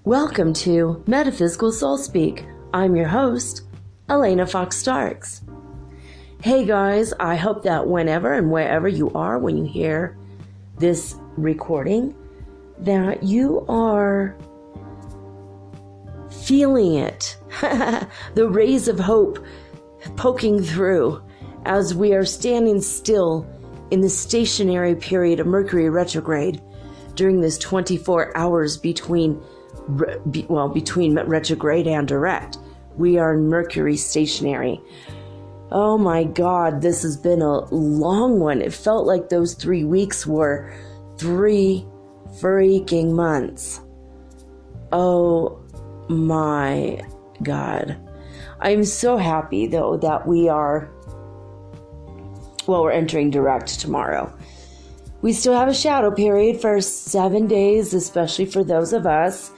Welcome to Metaphysical Soul Speak. I'm your host, Elena Fox Starks. Hey guys, I hope that whenever and wherever you are when you hear this recording, that you are feeling it. The rays of hope poking through as we are standing still in the stationary period of Mercury retrograde during this 24 hours between retrograde and direct. We are in Mercury stationary. Oh my God, this has been a long one. It felt like those 3 weeks were 3 freaking months. Oh my God. I'm so happy though that we're entering direct tomorrow. We still have a shadow period for 7 days, especially for those of us,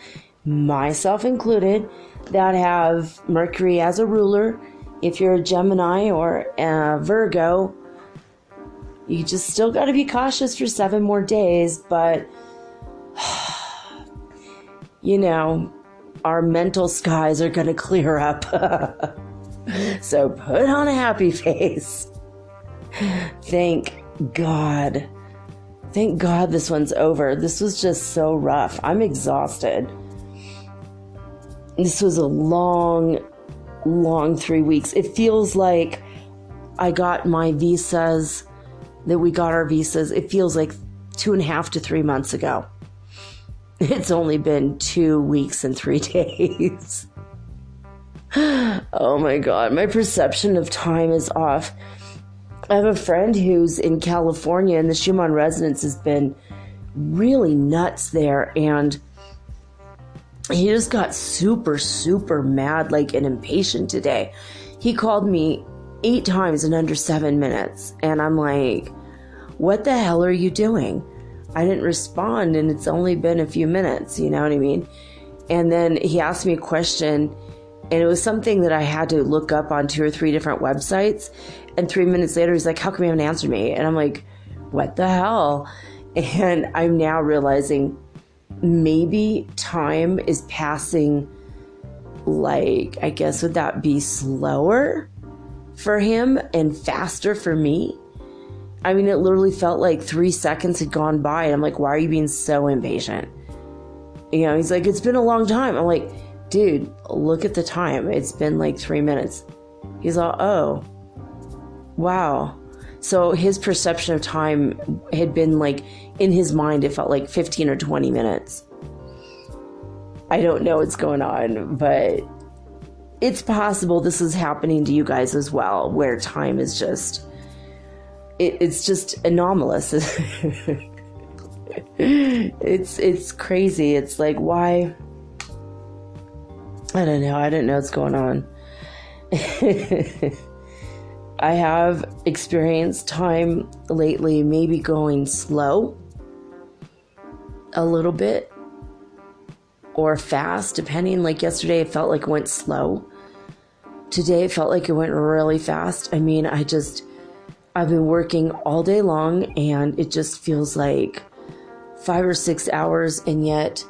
myself included, that have Mercury as a ruler. If you're a Gemini or a Virgo, you just still got to be cautious for 7 more days. But, you know, our mental skies are going to clear up. So put on a happy face. Thank God. Thank God this one's over. This was just so rough. I'm exhausted. This was a long 3 weeks. It feels like I got my visas, that we got our visas. It feels like 2.5 to 3 months ago. It's only been 2 weeks and 3 days. Oh my God, my perception of time is off. I have a friend who's in California, and the Schumann resonance has been really nuts there, and he just got super, super mad, like, and impatient today. He called me 8 times in under 7 minutes, and I'm like, what the hell are you doing? I didn't respond, and it's only been a few minutes, you know what I mean? And then he asked me a question, and it was something that I had to look up on 2 or 3 different websites. And 3 minutes later, he's like, how come you haven't answered me? And I'm like, what the hell? And I'm now realizing maybe time is passing, like, I guess, would that be slower for him and faster for me? I mean, it literally felt like 3 seconds had gone by. And I'm like, why are you being so impatient? You know, he's like, it's been a long time. I'm like, dude, look at the time. It's been like 3 minutes. He's all, oh, wow. So his perception of time had been like, in his mind, it felt like 15 or 20 minutes. I don't know what's going on, but it's possible this is happening to you guys as well, where time is just, it's just anomalous. It's crazy. It's like, why? I don't know. I don't know what's going on. I have experienced time lately maybe going slow a little bit or fast, depending. Like yesterday, it felt like it went slow. Today, it felt like it went really fast. I mean, I've been working all day long, and it just feels like 5 or 6 hours, and yet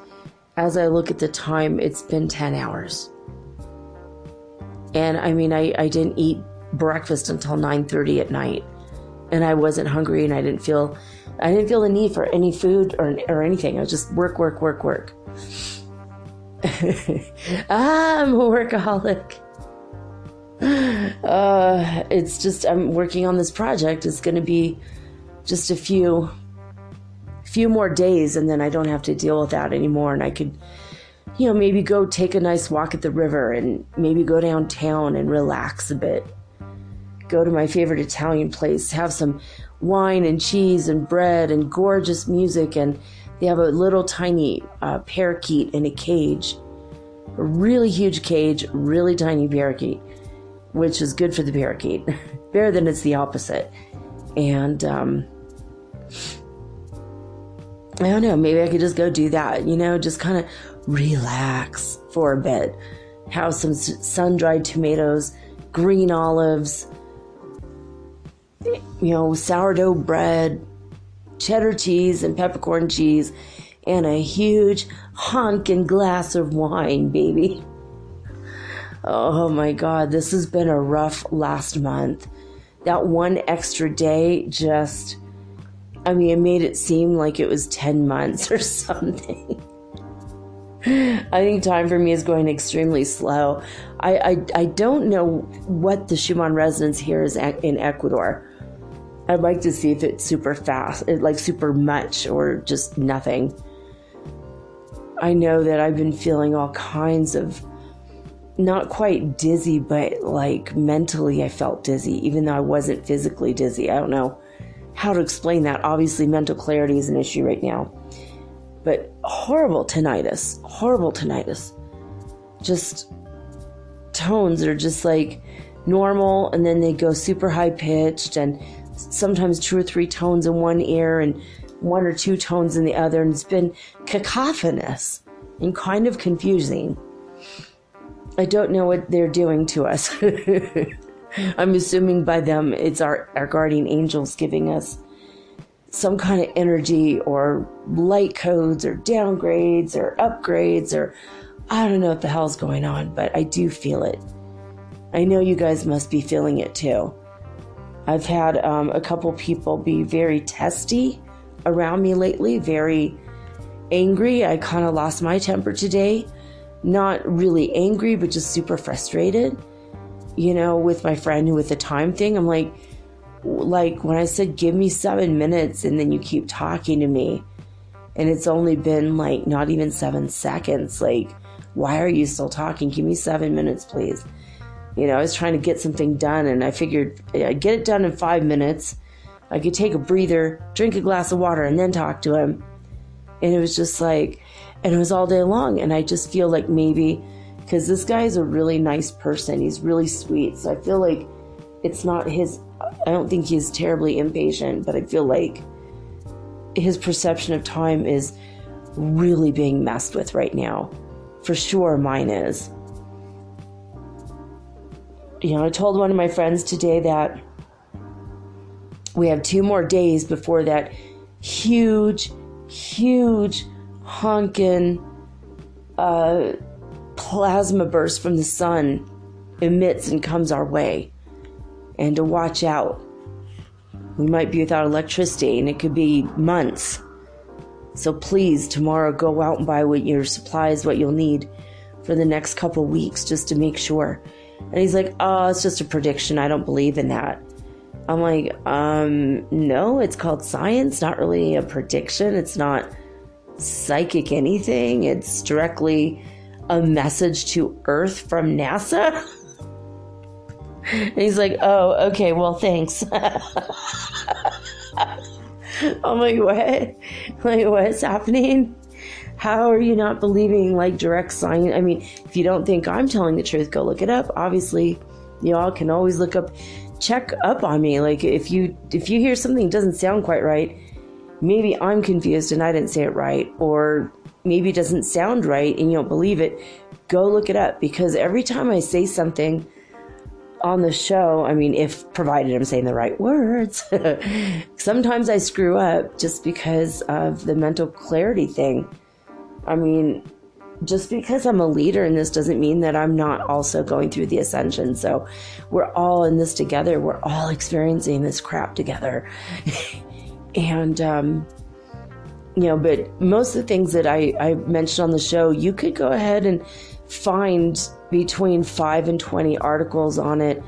as I look at the time, it's been 10 hours. And I mean, I didn't eat breakfast until 9:30 at night, and I wasn't hungry, and I didn't feel the need for any food or anything. I was just work. I'm a workaholic. It's just, I'm working on this project. It's going to be just a few more days, and then I don't have to deal with that anymore, and I could maybe go take a nice walk at the river and maybe go downtown and relax a bit. Go to my favorite Italian place, have some wine and cheese and bread and gorgeous music, and they have a little tiny parakeet in a cage, a really huge cage, really tiny parakeet, which is good for the parakeet, better than it's the opposite. And I don't know, maybe I could just go do that, just kind of relax for a bit, have some sun-dried tomatoes, green olives, sourdough bread, cheddar cheese and peppercorn cheese, and a huge honkin' glass of wine, baby. Oh my God, this has been a rough last month. That one extra day it made it seem like it was 10 months or something. I think time for me is going extremely slow. I don't know what the Schumann resonance here is in Ecuador. I'd like to see if it's super fast, like super much, or just nothing. I know that I've been feeling all kinds of, not quite dizzy, but like mentally I felt dizzy, even though I wasn't physically dizzy. I don't know how to explain that. Obviously, mental clarity is an issue right now. But horrible tinnitus. Just tones that are just like normal, and then they go super high pitched, and sometimes 2 or 3 tones in one ear and 1 or 2 tones in the other, and it's been cacophonous and kind of confusing. I don't know what they're doing to us. I'm assuming by them it's our guardian angels giving us some kind of energy or light codes or downgrades or upgrades, or I don't know what the hell's going on, but I do feel it. I know you guys must be feeling it too. I've had a couple people be very testy around me lately, very angry. I kind of lost my temper today. Not really angry, but just super frustrated. With my friend with the time thing, I'm like when I said, give me 7 minutes, and then you keep talking to me, and it's only been like not even 7 seconds. Like, why are you still talking? Give me 7 minutes, please. I was trying to get something done, and I figured I'd get it done in 5 minutes. I could take a breather, drink a glass of water, and then talk to him. And it was just like, and it was all day long. And I just feel like maybe, because this guy is a really nice person, he's really sweet. So I feel like it's not I don't think he's terribly impatient, but I feel like his perception of time is really being messed with right now. For sure, mine is. I told one of my friends today that we have 2 more days before that huge honkin' plasma burst from the sun emits and comes our way. And to watch out. We might be without electricity, and it could be months. So please, tomorrow, go out and buy what your supplies, what you'll need for the next couple weeks, just to make sure. And he's like, oh, it's just a prediction. I don't believe in that. I'm like, no, it's called science, not really a prediction. It's not psychic anything. It's directly a message to Earth from NASA. And he's like, oh, okay, well, thanks. I'm like, what? Like, what's happening? How are you not believing like direct science? I mean, if you don't think I'm telling the truth, go look it up. Obviously, y'all can always check up on me. Like if you hear something that doesn't sound quite right, maybe I'm confused and I didn't say it right, or maybe it doesn't sound right and you don't believe it, go look it up. Because every time I say something on the show, I mean, if provided I'm saying the right words, sometimes I screw up just because of the mental clarity thing. I mean, just because I'm a leader in this doesn't mean that I'm not also going through the ascension. So we're all in this together. We're all experiencing this crap together. And, but most of the things that I mentioned on the show, you could go ahead and find between 5 and 20 articles on it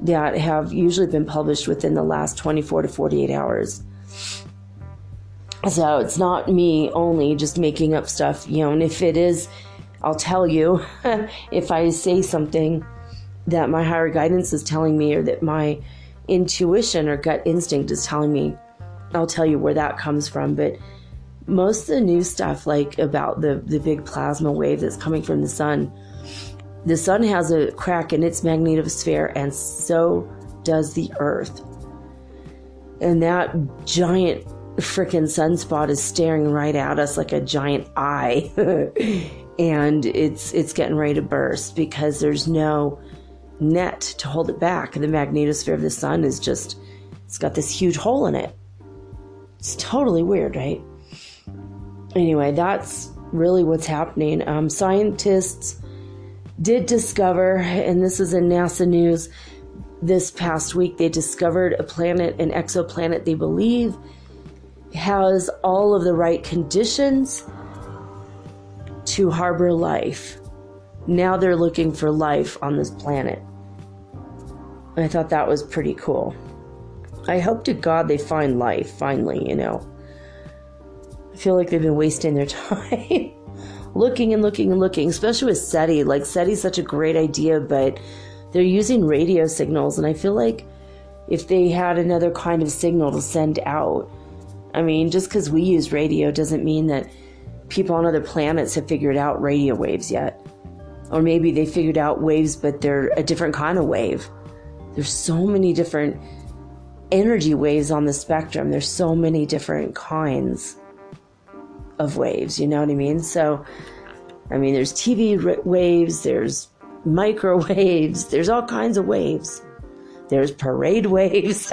that have usually been published within the last 24 to 48 hours. So it's not me only just making up stuff, and if it is I'll tell you if I say something that my higher guidance is telling me, or that my intuition or gut instinct is telling me. I'll tell you where that comes from. But most of the new stuff, like about the big plasma wave that's coming from the sun has a crack in its magnetosphere, and so does the Earth. And that giant freaking sunspot is staring right at us like a giant eye. And it's getting ready to burst because there's no net to hold it back. The magnetosphere of the sun is just, it's got this huge hole in it. It's totally weird, right? Anyway, that's really what's happening. Scientists did discover, and this is in NASA news this past week, they discovered a planet, an exoplanet they believe has all of the right conditions to harbor life. Now they're looking for life on this planet. I thought that was pretty cool. I hope to God they find life, finally, you know. I feel like they've been wasting their time looking and looking and looking, especially with SETI. Like, SETI's such a great idea, but they're using radio signals, and I feel like if they had another kind of signal to send out, I mean, just because we use radio doesn't mean that people on other planets have figured out radio waves yet. Or maybe they figured out waves, but they're a different kind of wave. There's so many different energy waves on the spectrum. There's so many different kinds of waves, you know what I mean? So, I mean, there's TV waves, there's microwaves, there's all kinds of waves. There's parade waves.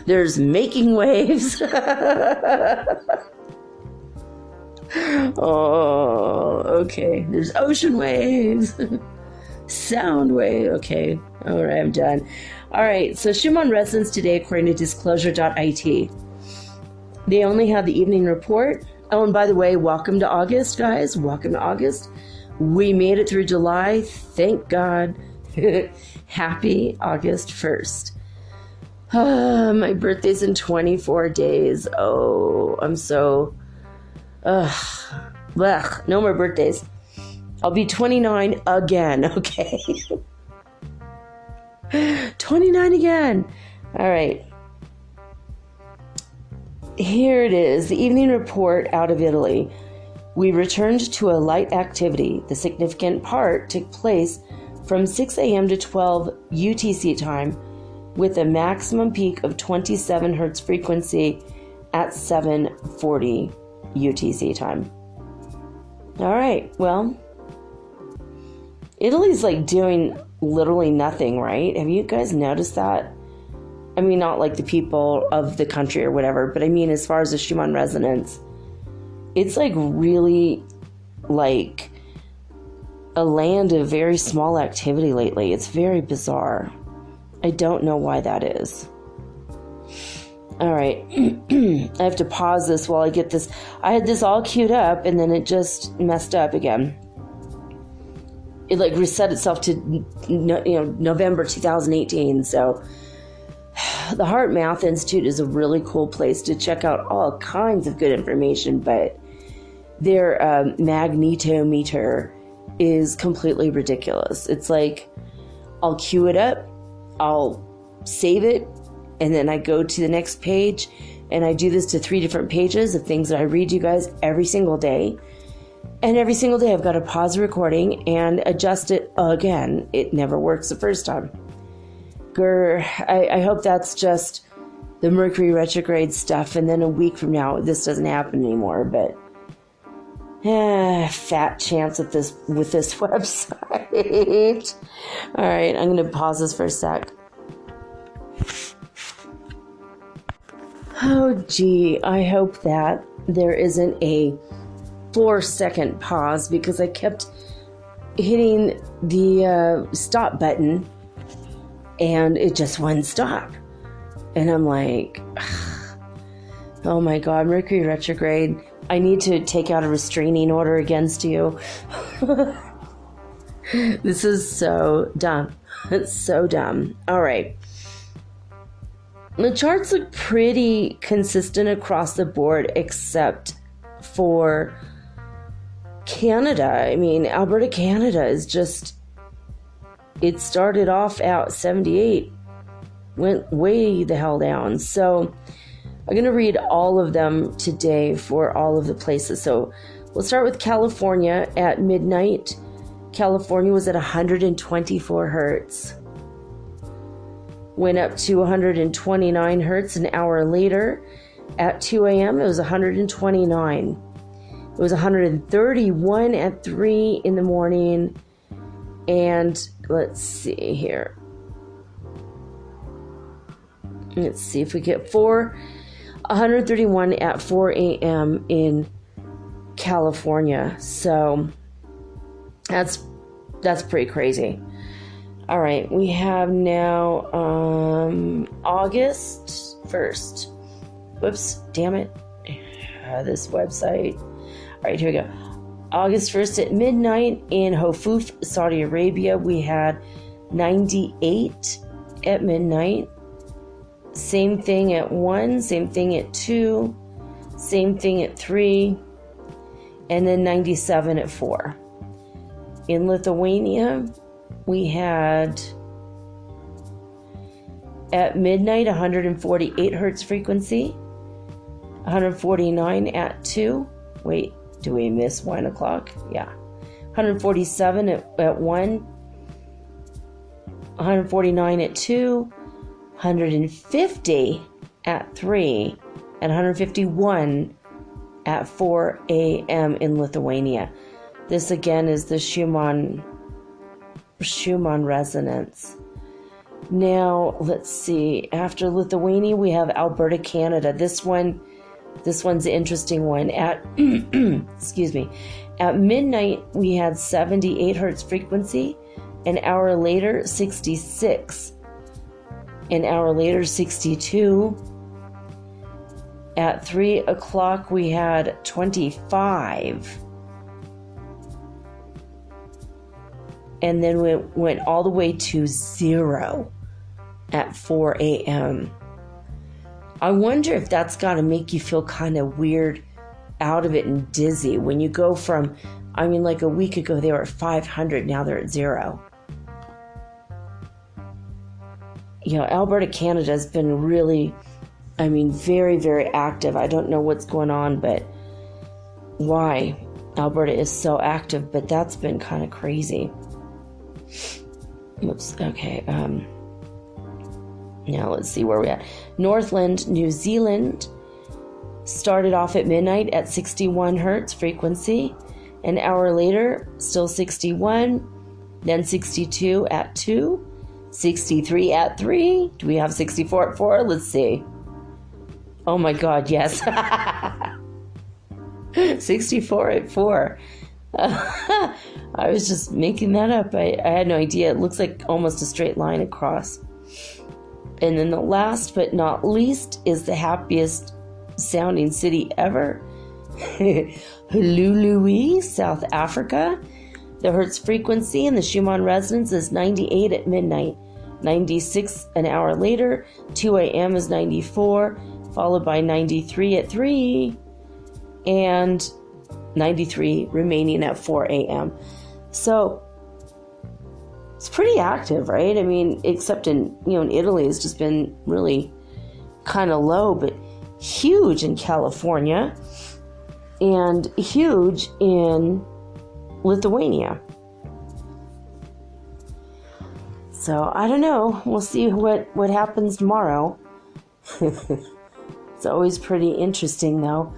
There's making waves. Oh, okay. There's ocean waves. Sound wave. Okay. All right, I'm done. All right. So Schumann resonance today, according to disclosure.it. They only have the evening report. Oh, and by the way, welcome to August, guys. Welcome to August. We made it through July. Thank God. Happy August 1st. My birthday's in 24 days. Oh, I'm so... Blech. No more birthdays. I'll be 29 again, okay? 29 again. All right. Here it is, the evening report out of Italy. We returned to a light activity. The significant part took place from 6 a.m. to 12 UTC time, with a maximum peak of 27 hertz frequency at 7:40 UTC time. All right, well, Italy's like doing literally nothing, right? Have you guys noticed that? I mean, not like the people of the country or whatever, but I mean, as far as the Schumann resonance, it's like really like a land of very small activity lately. It's very bizarre. I don't know why that is. All right. I have to pause this while I get this. I had this all queued up and then it just messed up again. It like reset itself to November 2018. So the Heart Math Institute is a really cool place to check out all kinds of good information, but their magnetometer is completely ridiculous. It's like I'll queue it up, I'll save it, and then I go to the next page, and I do this to 3 different pages of things that I read you guys every single day. And every single day I've got to pause the recording and adjust it again. It never works the first time. I hope that's just the Mercury retrograde stuff, and then a week from now this doesn't happen anymore, but fat chance with this website. All right, I'm going to pause this for a sec. Oh, gee, I hope that there isn't a 4-second pause, because I kept hitting the stop button and it just wouldn't stop. And I'm like, oh my God, Mercury retrograde. I need to take out a restraining order against you. This is so dumb. It's so dumb. All right. The charts look pretty consistent across the board, except for Canada. I mean, Alberta, Canada is just, it started off at 78, went way the hell down. So I'm going to read all of them today for all of the places. So we'll start with California. At midnight, California was at 124 hertz. Went up to 129 hertz an hour later. At 2 a.m., it was 129. It was 131 at 3 in the morning. And let's see here. Let's see if we get 131 at 4 a.m. in California. So that's pretty crazy. All right, we have now August 1st. Whoops, damn it. This website. All right, here we go. August 1st at midnight in Hofuf, Saudi Arabia, we had 98 at midnight. Same thing at 1, same thing at 2, same thing at 3, and then 97 at 4. In Lithuania, we had at midnight 148 hertz frequency, 149 at 2. Wait, do we miss 1 o'clock? Yeah. 147 at 1, 149 at 2, 150 at 3, and 151 at 4 a.m. in Lithuania. This again is the Schumann resonance. Now, let's see. After Lithuania, we have Alberta, Canada. This one's an interesting one. At excuse me. At midnight, we had 78 hertz frequency. An hour later, 66. An hour later, 62. At 3 o'clock, we had 25. And then we went all the way to 0 at 4 a.m. I wonder if that's got to make you feel kind of weird, out of it, and dizzy when you go from, I mean, like a week ago they were at 500, now they're at 0. You know, Alberta, Canada has been really, I mean, very, very active. I don't know what's going on, but why Alberta is so active, but that's been kind of crazy. Oops, okay. Now let's see where we're at. Northland, New Zealand started off at midnight at 61 hertz frequency. An hour later, still 61, then 62 at 2, 63 at 3. Do we have 64 at 4? Let's see. Oh my God, yes. 64 at 4. I was just making that up. I had no idea. It looks like almost a straight line across. And then the last but not least is the happiest sounding city ever. Hulului, South Africa. The hertz frequency in the Schumann resonance is 98 at midnight. 96 an hour later. 2 a.m. is 94, followed by 93 at 3. And 93 remaining at 4 a.m. So it's pretty active, right? I mean, except in Italy, it's just been really kind of low, but huge in California and huge in Lithuania. So I don't know. We'll see what happens tomorrow. It's always pretty interesting, though.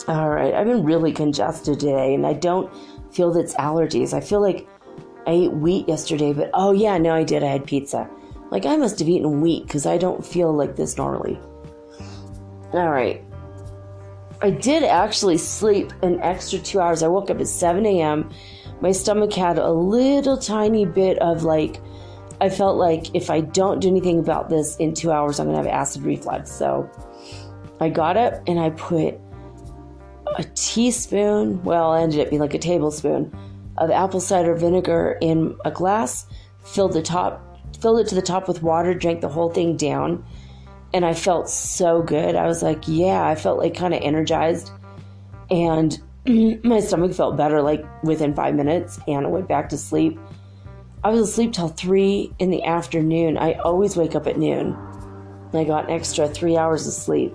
All right, I've been really congested today, and I don't feel that it's allergies. I feel like I ate wheat yesterday, but oh yeah, no, I did. I had pizza. Like, I must have eaten wheat because I don't feel like this normally. All right. I did actually sleep an extra 2 hours. I woke up at 7 a.m. My stomach had a little tiny bit of I felt like if I don't do anything about this in 2 hours, I'm going to have acid reflux. So I got up and I put a teaspoon, well, it ended up being like a tablespoon of apple cider vinegar in a glass, filled it to the top with water, drank the whole thing down, And I felt so good. I was like, yeah, I felt like kind of energized. And my stomach felt better like within 5 minutes, and I went back to sleep. I was asleep till 3 in the afternoon. I always wake up at noon. And I got an extra 3 hours of sleep,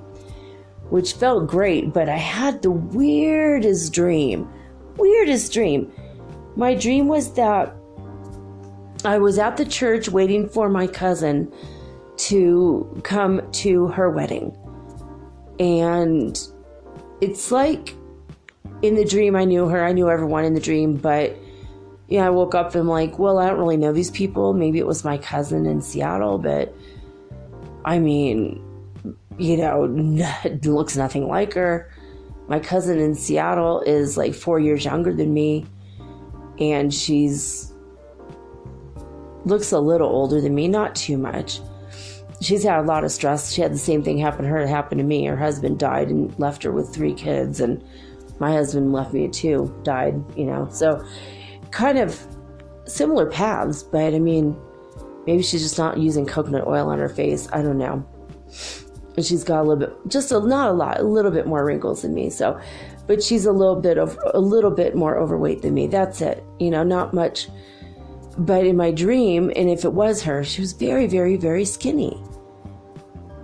which felt great, but I had the weirdest dream. My dream was that I was at the church waiting for my cousin to come to her wedding. And it's like in the dream I knew her, I knew everyone in the dream, but yeah, I woke up and I'm like, well, I don't really know these people. Maybe it was my cousin in Seattle, but I mean, it looks nothing like her. My cousin in Seattle is like 4 years younger than me, and looks a little older than me, not too much. She's had a lot of stress. She had the same thing happen to her that happened to me. Her husband died and left her with 3 kids, and my husband left me at 2, died, so kind of similar paths, but I mean, maybe she's just not using coconut oil on her face. I don't know. And she's got a little bit more wrinkles than me. So, but she's a little bit more overweight than me. That's it. Not much. But in my dream, and if it was her, she was very, very, very skinny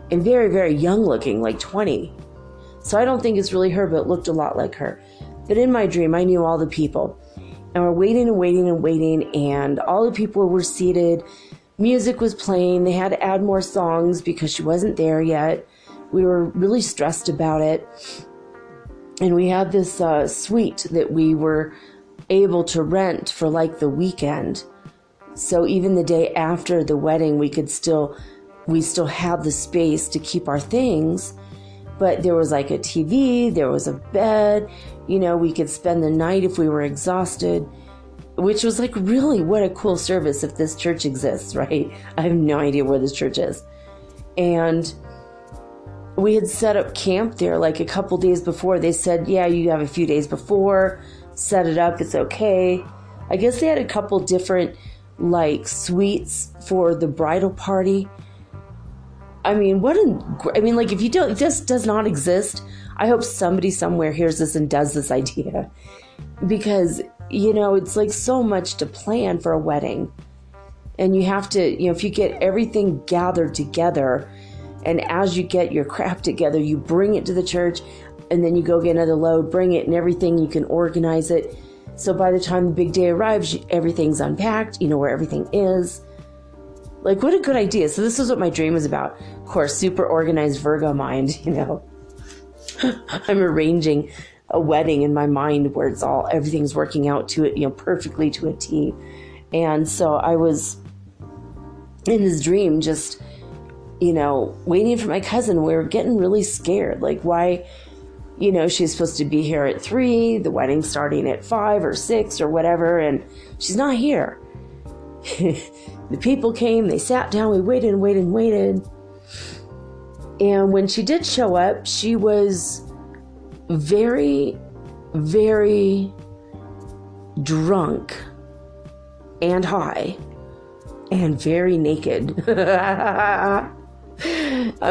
and very, very young looking, like 20. So I don't think it's really her, but it looked a lot like her. But in my dream, I knew all the people, and we're waiting and waiting and waiting, and all the people were seated. Music was playing. They had to add more songs because she wasn't there yet. We were really stressed about it. And we had this suite that we were able to rent for like the weekend. So even the day after the wedding, we still had the space to keep our things. But there was like a TV, there was a bed, we could spend the night if we were exhausted. Which was like, really, what a cool service if this church exists, right? I have no idea where this church is. And we had set up camp there like a couple days before. They said, yeah, you have a few days before, set it up, it's okay. I guess they had a couple different like suites for the bridal party. I mean, if this does not exist, I hope somebody somewhere hears this and does this idea. Because it's like so much to plan for a wedding. And you have to, if you get everything gathered together, and as you get your crap together, you bring it to the church, and then you go get another load, bring it and everything, you can organize it. So by the time the big day arrives, everything's unpacked, you know where everything is. Like, what a good idea. So this is what my dream was about. Of course, super organized Virgo mind, I'm arranging a wedding in my mind where everything's working out to it, perfectly to a T. And so I was in this dream just, waiting for my cousin. We were getting really scared. Like, why, she's supposed to be here at 3, the wedding's starting at 5 or 6 or whatever, and she's not here. The people came, they sat down, we waited and waited and waited. And when she did show up, she was very, very drunk and high and very naked. I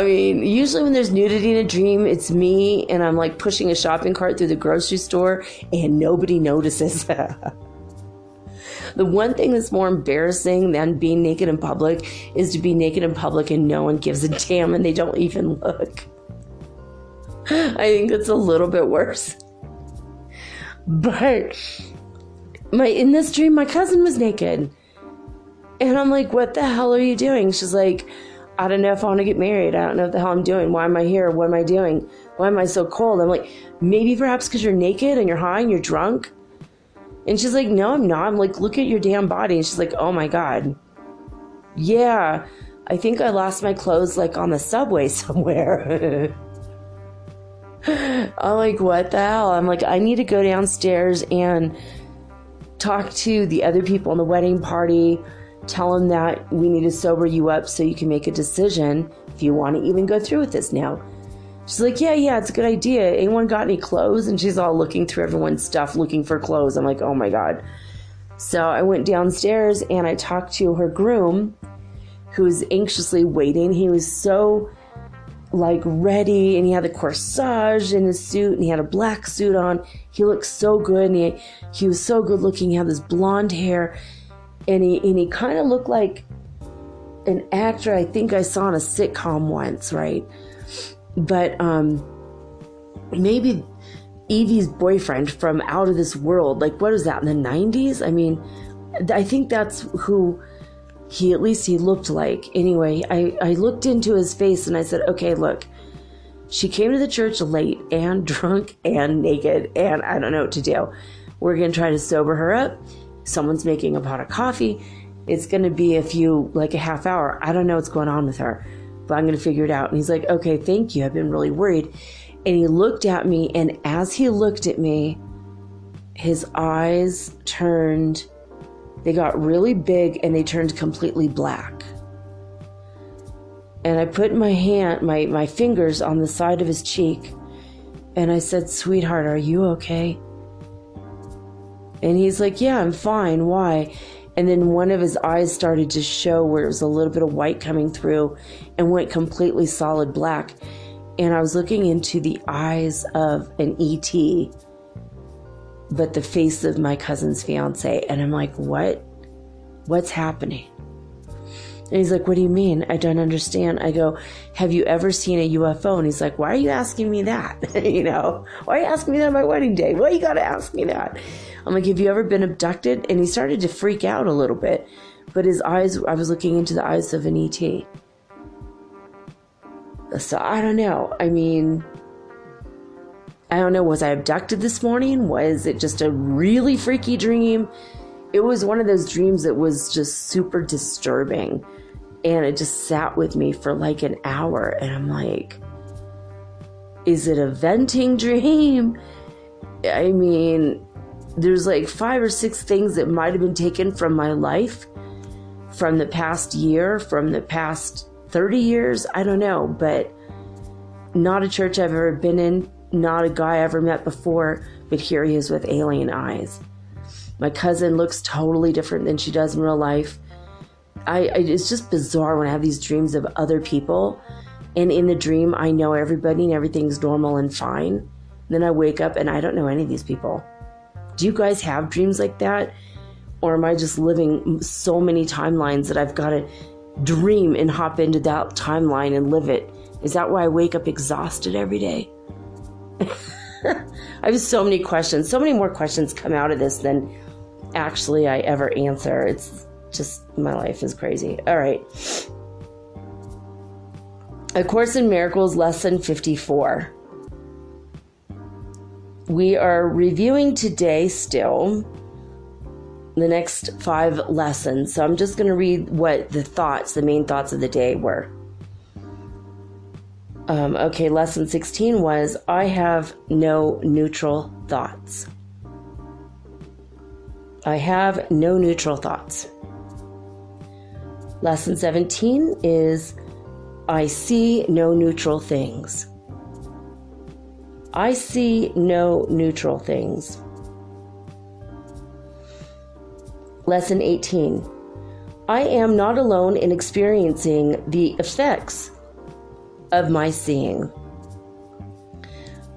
mean, usually when there's nudity in a dream, it's me and I'm like pushing a shopping cart through the grocery store and nobody notices. The one thing that's more embarrassing than being naked in public is to be naked in public and no one gives a damn and they don't even look. I think it's a little bit worse. But in this dream, my cousin was naked. And I'm like, what the hell are you doing? She's like, I don't know if I want to get married. I don't know what the hell I'm doing. Why am I here? What am I doing? Why am I so cold? I'm like, maybe perhaps because you're naked and you're high and you're drunk. And she's like, no, I'm not. I'm like, look at your damn body. And she's like, oh my God. Yeah, I think I lost my clothes like on the subway somewhere. I'm like, what the hell? I'm like, I need to go downstairs and talk to the other people in the wedding party, tell them that we need to sober you up so you can make a decision if you want to even go through with this now. She's like, yeah, it's a good idea. Anyone got any clothes? And she's all looking through everyone's stuff, looking for clothes. I'm like, oh my God. So I went downstairs and I talked to her groom, who was anxiously waiting. He was so like ready, and he had the corsage in his suit, and he had a black suit on. He looked so good, and he was so good looking. He had this blonde hair, and he kind of looked like an actor I think I saw in a sitcom once, right? But maybe Evie's boyfriend from Out of This World. Like, what was that, in the 90s? I mean, I think that's who he looked like. Anyway, I looked into his face and I said, okay, look, she came to the church late and drunk and naked, and I don't know what to do. We're going to try to sober her up. Someone's making a pot of coffee. It's going to be a half hour. I don't know what's going on with her, but I'm going to figure it out. And he's like, okay, thank you. I've been really worried. And he looked at me, and as he looked at me, his eyes turned, they got really big, and they turned completely black. And I put my fingers on the side of his cheek, and I said, sweetheart, are you okay? And he's like, yeah, I'm fine. Why? And then one of his eyes started to show where it was a little bit of white coming through and went completely solid black. And I was looking into the eyes of an ET, but the face of my cousin's fiance. And I'm like, what? What's happening? And he's like, what do you mean? I don't understand. I go, have you ever seen a UFO? And he's like, why are you asking me that? Why are you asking me that on my wedding day? Why you got to ask me that? I'm like, have you ever been abducted? And he started to freak out a little bit. But his eyes, I was looking into the eyes of an ET. So I don't know. I mean, I don't know. Was I abducted this morning? Was it just a really freaky dream? It was one of those dreams that was just super disturbing. And it just sat with me for like an hour. And I'm like, is it a venting dream? I mean, there's like 5 or 6 things that might have been taken from my life, from the past year, from the past 30 years, I don't know, but not a church I've ever been in, not a guy I ever met before, but here he is with alien eyes. My cousin looks totally different than she does in real life. It's just bizarre when I have these dreams of other people, and in the dream I know everybody and everything's normal and fine. Then I wake up and I don't know any of these people. Do you guys have dreams like that? Or am I just living so many timelines that I've got to dream and hop into that timeline and live it? Is that why I wake up exhausted every day? I have so many questions. So many more questions come out of this than actually I ever answer. It's just, my life is crazy. All right. A Course in Miracles, Lesson 54. We are reviewing today still the next 5 lessons. So I'm just going to read what the main thoughts of the day were. Okay, lesson 16 was, I have no neutral thoughts. I have no neutral thoughts. Lesson 17 is, I see no neutral things. I see no neutral things. Lesson 18. I am not alone in experiencing the effects of my seeing.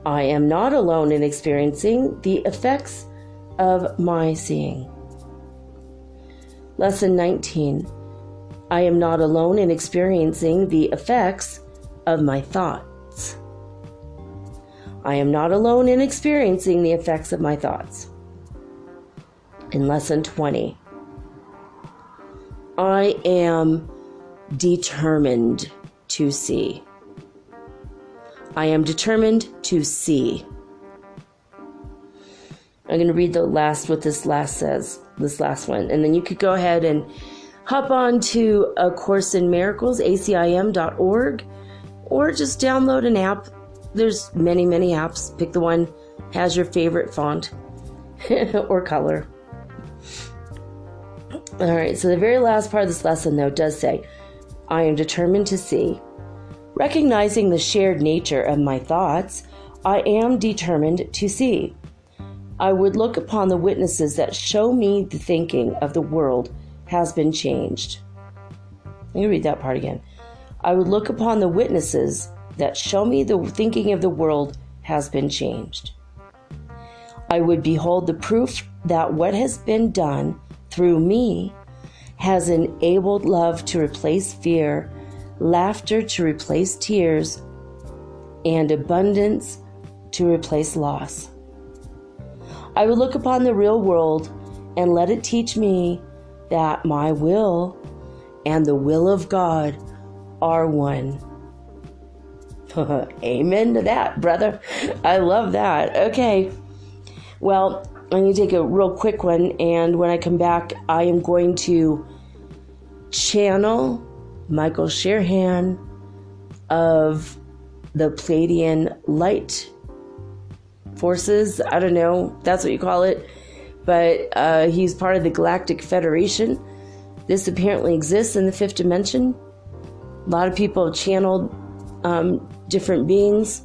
I am not alone in experiencing the effects of my seeing. Lesson 19. I am not alone in experiencing the effects of my thoughts. I am not alone in experiencing the effects of my thoughts. In Lesson 20, I am determined to see. I am determined to see. I'm going to read what this last says, this last one, and then you could go ahead and hop on to A Course in Miracles, acim.org, or just download an app. There's many, many apps. Pick the one has your favorite font or color. All right, so the very last part of this lesson, though, does say, I am determined to see. Recognizing the shared nature of my thoughts, I am determined to see. I would look upon the witnesses that show me the thinking of the world has been changed. Let me read that part again. I would look upon the witnesses that show me the thinking of the world has been changed. I would behold the proof that what has been done through me has enabled love to replace fear, laughter to replace tears, and abundance to replace loss. I would look upon the real world and let it teach me that my will and the will of God are one. Amen to that, brother. I love that. Okay. Well, I'm going to take a real quick one, and when I come back, I am going to channel Michael Shirhan of the Pleiadian Light Forces. I don't know, that's what you call it. But he's part of the Galactic Federation. This apparently exists in the fifth dimension. A lot of people have channeled different beings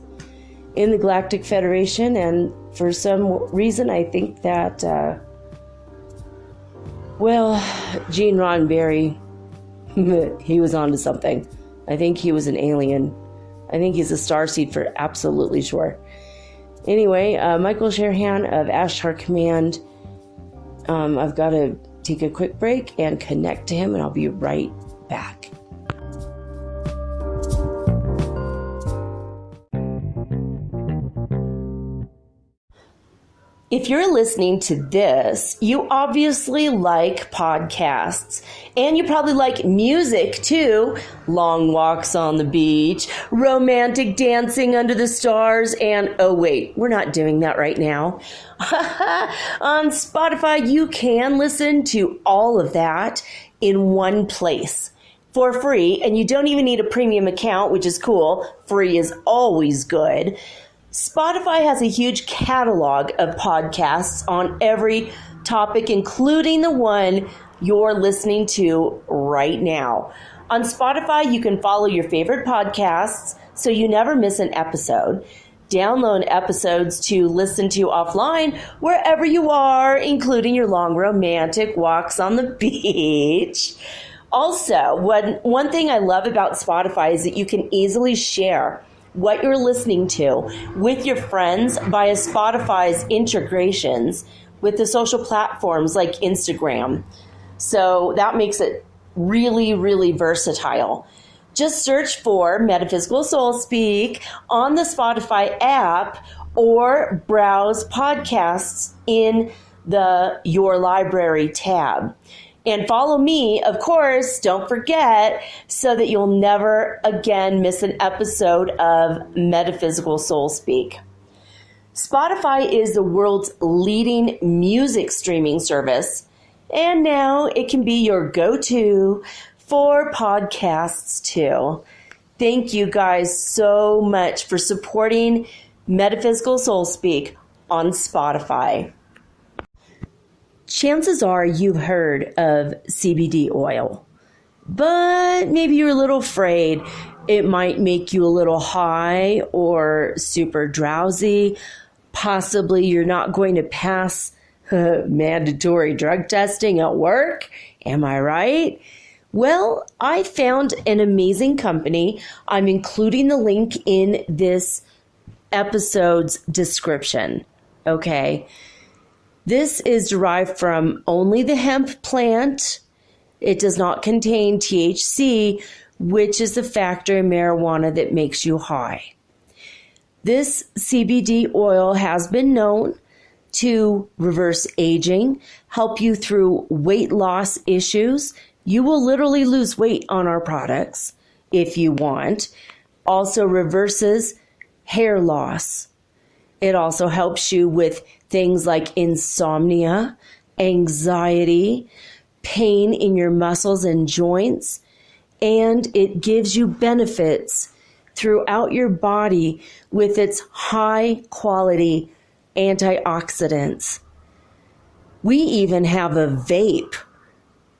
in the Galactic Federation, and for some reason I think that, Gene Roddenberry, he was onto something. I think he was an alien. I think he's a starseed for absolutely sure. Anyway, Michael Shirhan of Ashtar Command. I've got to take a quick break and connect to him, and I'll be right back. If you're listening to this, you obviously like podcasts, and you probably like music too. Long walks on the beach, romantic dancing under the stars, and oh wait, we're not doing that right now. On Spotify, you can listen to all of that in one place for free, and you don't even need a premium account, which is cool. Free is always good. Spotify has a huge catalog of podcasts on every topic, including the one you're listening to right now. On Spotify, you can follow your favorite podcasts so you never miss an episode. Download episodes to listen to offline wherever you are, including your long romantic walks on the beach. Also, one thing I love about Spotify is that you can easily share what you're listening to with your friends via Spotify's integrations with the social platforms like Instagram. So that makes it really, really versatile. Just search for Metaphysical Soul Speak on the Spotify app or browse podcasts in the Your Library tab. And follow me, of course, don't forget, so that you'll never again miss an episode of Metaphysical Soul Speak. Spotify is the world's leading music streaming service, and now it can be your go-to for podcasts too. Thank you guys so much for supporting Metaphysical Soul Speak on Spotify. Chances are you've heard of CBD oil, but maybe you're a little afraid it might make you a little high or super drowsy. Possibly you're not going to pass mandatory drug testing at work. Am I right? Well, I found an amazing company. I'm including the link in this episode's description. Okay. This is derived from only the hemp plant. It does not contain THC, which is the factor in marijuana that makes you high. This CBD oil has been known to reverse aging, help you through weight loss issues. You will literally lose weight on our products if you want. Also reverses hair loss. It also helps you with things like insomnia, anxiety, pain in your muscles and joints, and it gives you benefits throughout your body with its high quality antioxidants. We even have a vape.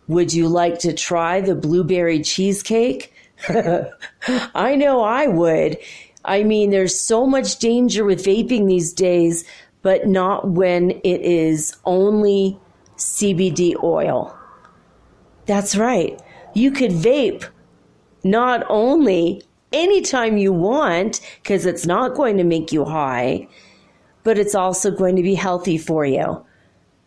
Would you like to try the blueberry cheesecake? I know I would. I mean, there's so much danger with vaping these days, but not when it is only CBD oil. That's right. You could vape not only anytime you want, because it's not going to make you high, but it's also going to be healthy for you.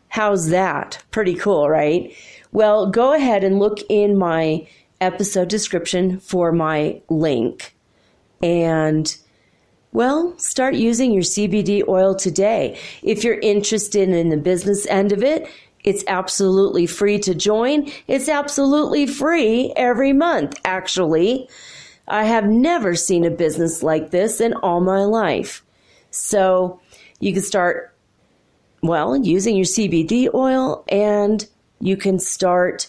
How's that? Pretty cool, right? Well, go ahead and look in my episode description for my link. And, well, start using your CBD oil today. If you're interested in the business end of it, it's absolutely free to join. It's absolutely free every month, actually. I have never seen a business like this in all my life. So you can start, well, using your CBD oil, and you can start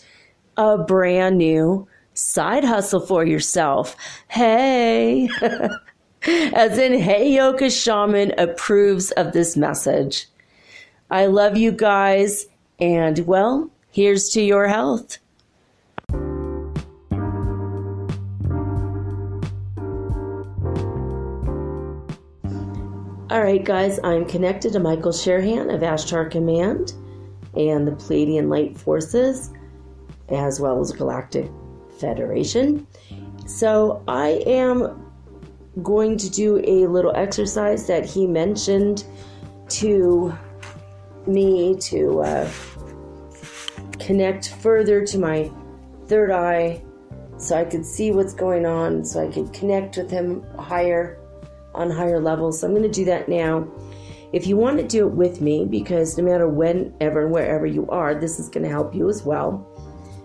a brand new side hustle for yourself. Hey, as in, hey, Yoga Shaman approves of this message. I love you guys. And, well, here's to your health. All right, guys, I'm connected to Michael Sherahan of Ashtar Command and the Pleiadian Light Forces, as well as Galactic Federation. So I am going to do a little exercise that he mentioned to me to connect further to my third eye so I could see what's going on, so I could connect with him on higher levels. So I'm going to do that now. If you want to do it with me, because no matter whenever and wherever you are, this is going to help you as well.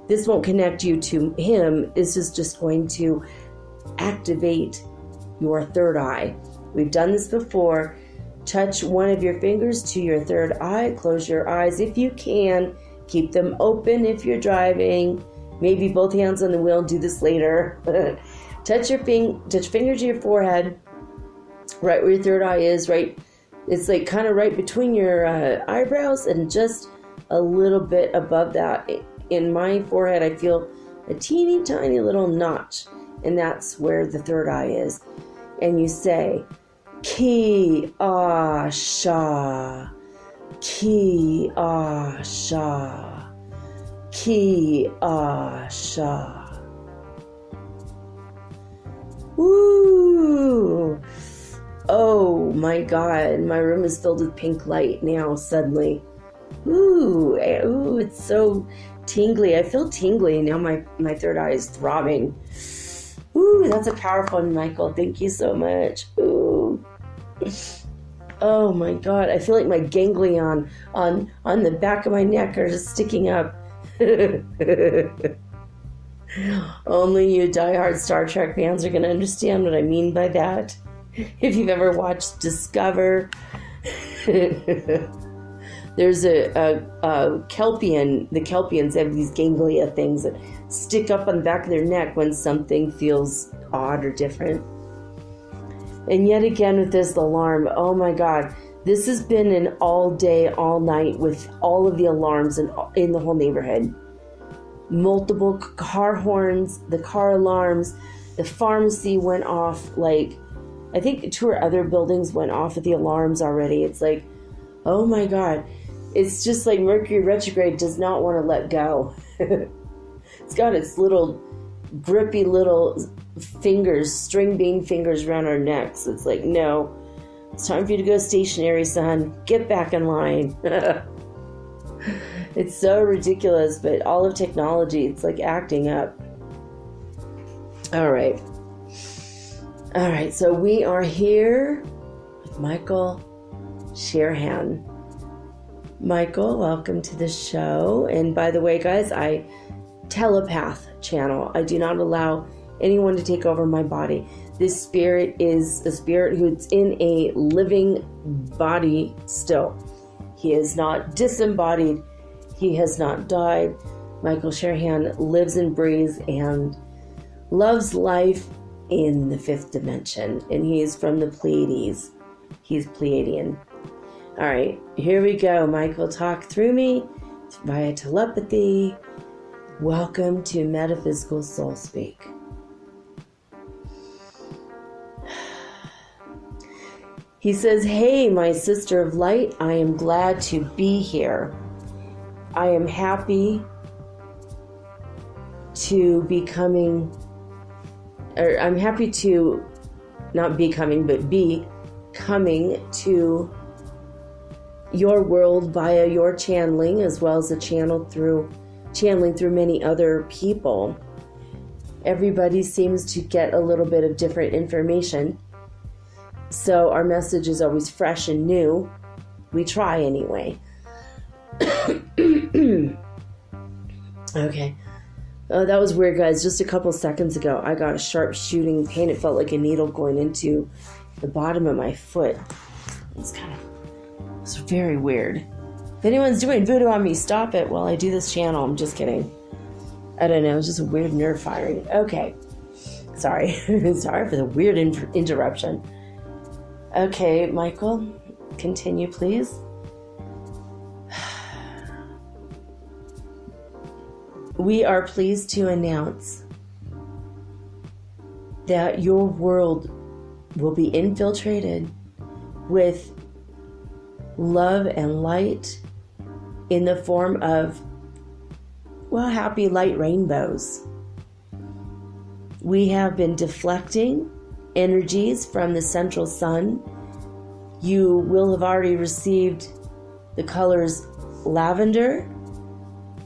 This won't connect you to him. This is just going to activate your third eye. We've done this before. Touch one of your fingers to your third eye. Close your eyes if you can. Keep them open if you're driving. Maybe both hands on the wheel. Do this later. Touch finger to your forehead, right where your third eye is. Right, it's like kind of right between your eyebrows and just a little bit above that. In my forehead, I feel a teeny tiny little notch, and that's where the third eye is. And you say, Ki Asha, Ki Asha, Ki Asha. Woo! Oh my God, my room is filled with pink light now suddenly. Ooh, it's so tingly. I feel tingly now. My third eye is throbbing. Ooh, that's a powerful one, Michael. Thank you so much. Ooh. Oh my God, I feel like my ganglion on the back of my neck are just sticking up. Only you diehard Star Trek fans are going to understand what I mean by that. If you've ever watched Discover, there's a Kelpian. The Kelpians have these ganglia things that stick up on the back of their neck when something feels odd or different. And yet again with this alarm, oh my God, this has been an all day, all night with all of the alarms in the whole neighborhood. Multiple car horns, the car alarms, the pharmacy went off. Like, I think 2 or other buildings went off with the alarms already. It's like, oh my God. It's just like Mercury retrograde does not want to let go. It's got its little grippy little fingers, string bean fingers around our necks. It's like, no, it's time for you to go stationary, son. Get back in line. It's so ridiculous, but all of technology, it's like acting up. All right, so we are here with Michael Sherahan. Michael, welcome to the show. And by the way, guys, I telepath channel. I do not allow anyone to take over my body. This spirit is a spirit who's in a living body still. He is not disembodied. He has not died. Michael Sherahan lives and breathes and loves life in the 5th dimension. And he is from the Pleiades. He's Pleiadian. All right, here we go. Michael, talk through me via telepathy. Welcome to Metaphysical Soul Speak. He says, hey, my sister of light, I am glad to be here. I am happy to be coming or I'm happy to not be coming, but be coming to your world via your channeling, as well as a channeling through many other people. Everybody seems to get a little bit of different information, so our message is always fresh and new. We try anyway. Okay. Oh, that was weird, guys. Just a couple seconds ago, I got a sharp shooting pain. It felt like a needle going into the bottom of my foot. It's very weird. If anyone's doing voodoo on me, stop it while I do this channel. I'm just kidding. I don't know. It's just a weird nerve firing. Okay. Sorry. Sorry for the weird interruption. Okay, Michael, continue, please. We are pleased to announce that your world will be infiltrated with love and light in the form of, well, happy light rainbows. We have been deflecting energies from the central sun. You will have already received the colors lavender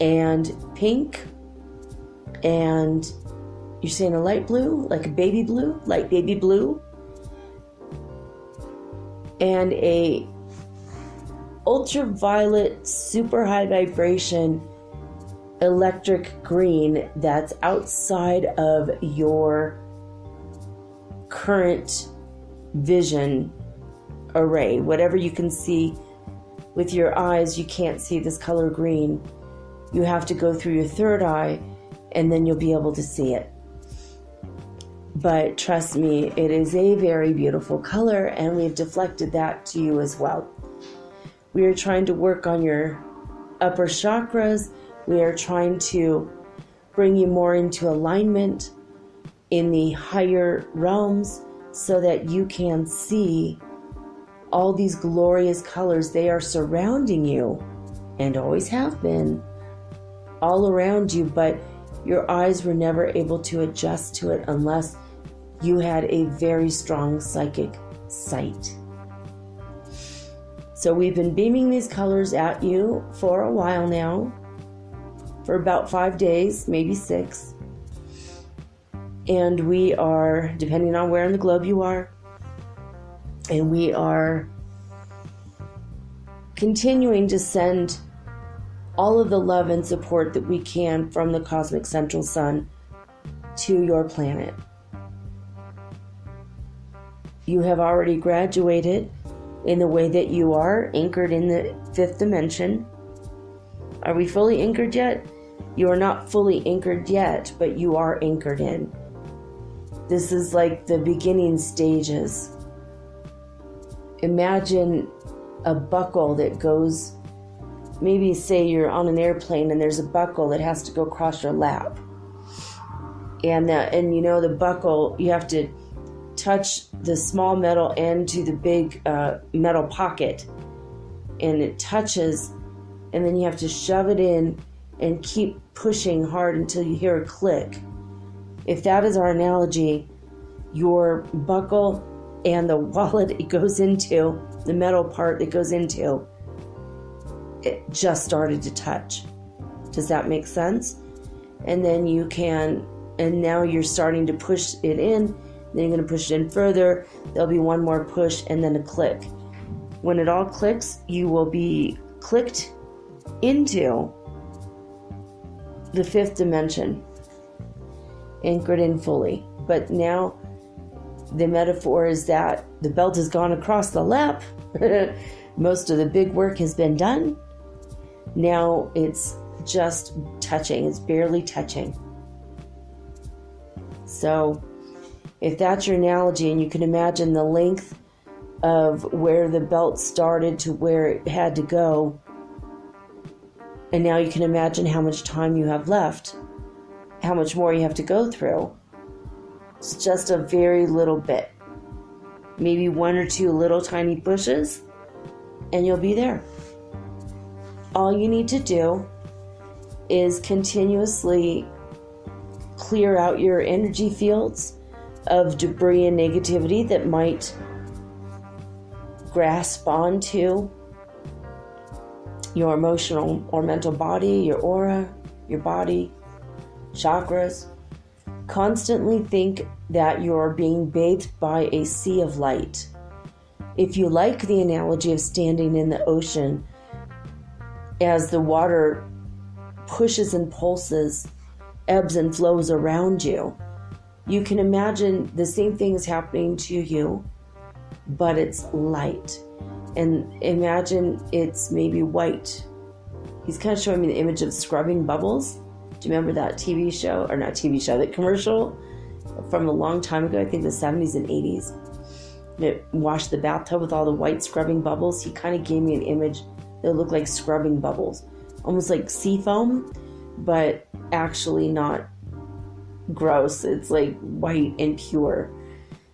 and pink, and you're saying a light blue, like a baby blue, light baby blue, and a ultraviolet, super high vibration electric green that's outside of your current vision array. Whatever you can see with your eyes, you can't see this color green. You have to go through your third eye, and then you'll be able to see it. But trust me, it is a very beautiful color, and we've deflected that to you as well. We are trying to work on your upper chakras. We are trying to bring you more into alignment in the higher realms so that you can see all these glorious colors. They are surrounding you and always have been all around you, but your eyes were never able to adjust to it unless you had a very strong psychic sight. So we've been beaming these colors at you for a while now, for about 5 days, maybe 6. And we are, depending on where in the globe you are, and we are continuing to send all of the love and support that we can from the cosmic central sun to your planet. You have already graduated in the way that you are anchored in the 5th dimension. Are we fully anchored yet? You are not fully anchored yet, but you are anchored in. This is like the beginning stages. Imagine a buckle that goes, maybe say you're on an airplane and there's a buckle that has to go across your lap. And you know the buckle, you have to touch the small metal end to the big metal pocket, and it touches, and then you have to shove it in and keep pushing hard until you hear a click. If that is our analogy, your buckle and the wallet it goes into, the metal part that goes into, it just started to touch. Does that make sense? And then you can, and now you're starting to push it in, then you're going to push it in further, there'll be one more push and then a click. When it all clicks, you will be clicked into the 5th dimension, anchored in fully. But now the metaphor is that the belt has gone across the lap. Most of the big work has been done. Now it's just touching. It's barely touching. So if that's your analogy, and you can imagine the length of where the belt started to where it had to go, and now you can imagine how much time you have left, how much more you have to go through. It's just a very little bit. Maybe 1 or 2 little tiny pushes, and you'll be there. All you need to do is continuously clear out your energy fields, of debris and negativity that might grasp onto your emotional or mental body, your aura, your body, chakras. Constantly think that you're being bathed by a sea of light. If you like the analogy of standing in the ocean as the water pushes and pulses, ebbs and flows around you, you can imagine the same thing is happening to you, but it's light. And imagine it's maybe white. He's kind of showing me the image of scrubbing bubbles. Do you remember that TV show, or not TV show, that commercial from a long time ago, I think the 70s and 80s? It washed the bathtub with all the white scrubbing bubbles. He kind of gave me an image that looked like scrubbing bubbles, almost like sea foam, but actually not gross. It's like white and pure.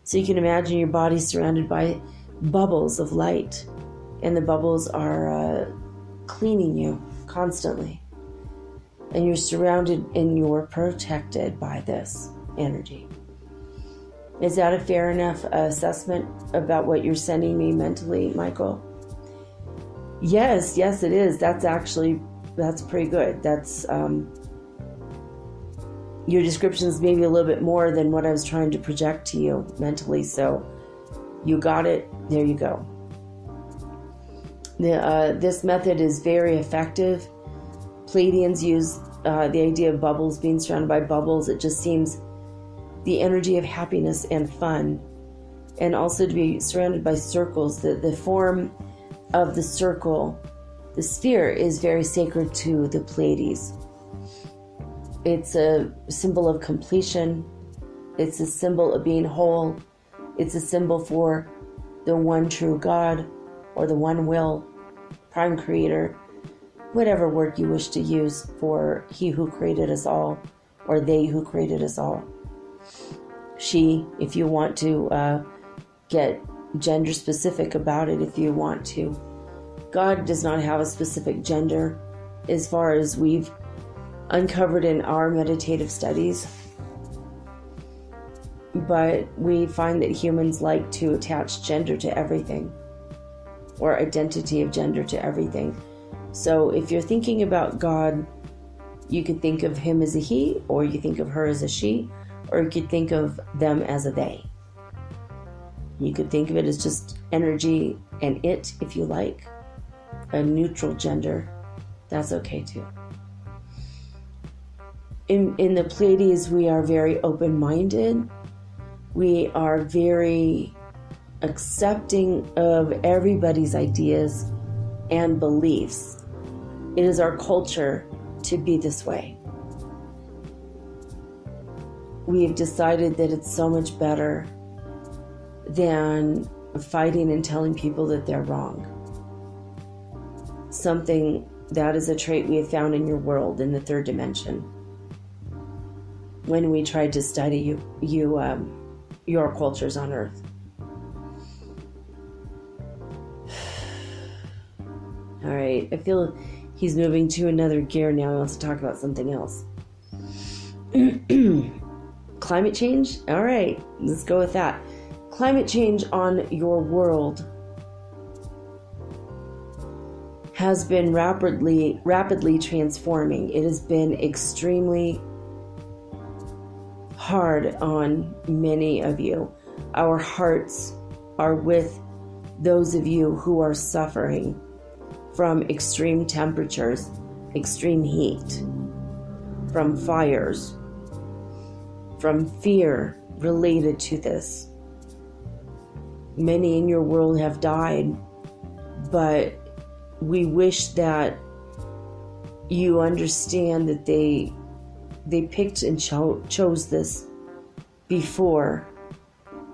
So you can imagine your body surrounded by bubbles of light, and the bubbles are cleaning you constantly, and you're surrounded and you're protected by this energy. Is that a fair enough assessment about what you're sending me mentally, Michael? Yes, it is. That's pretty good. That's your description is maybe a little bit more than what I was trying to project to you mentally. So you got it. There you go. This method is very effective. Pleiadians use the idea of bubbles, being surrounded by bubbles. It just seems the energy of happiness and fun. And also to be surrounded by circles. The form of the circle, the sphere, is very sacred to the Pleiades. It's a symbol of completion. It's a symbol of being whole. It's a symbol for the one true God, or the one will, prime creator, whatever word you wish to use for he who created us all, or they who created us all. She, if you want to get gender specific about it, if you want to. God does not have a specific gender as far as we've uncovered in our meditative studies, but we find that humans like to attach gender to everything, or identity of gender to everything. So if you're thinking about God, you could think of him as a he, or you think of her as a she, or you could think of them as a they. You could think of it as just energy and it, if you like. A neutral gender, that's okay too. In the Pleiades, we are very open-minded. We are very accepting of everybody's ideas and beliefs. It is our culture to be this way. We have decided that it's so much better than fighting and telling people that they're wrong. Something that is a trait we have found in your world, in the third dimension. When we tried to study your cultures on Earth. All right, I feel he's moving to another gear now. He wants to talk about something else. Climate change? All right, let's go with that. Climate change on your world has been rapidly transforming. It has been extremely hard on many of you. Our hearts are with those of you who are suffering from extreme temperatures, extreme heat, from fires, from fear related to this. Many in your world have died, but we wish that you understand that they picked and chose this before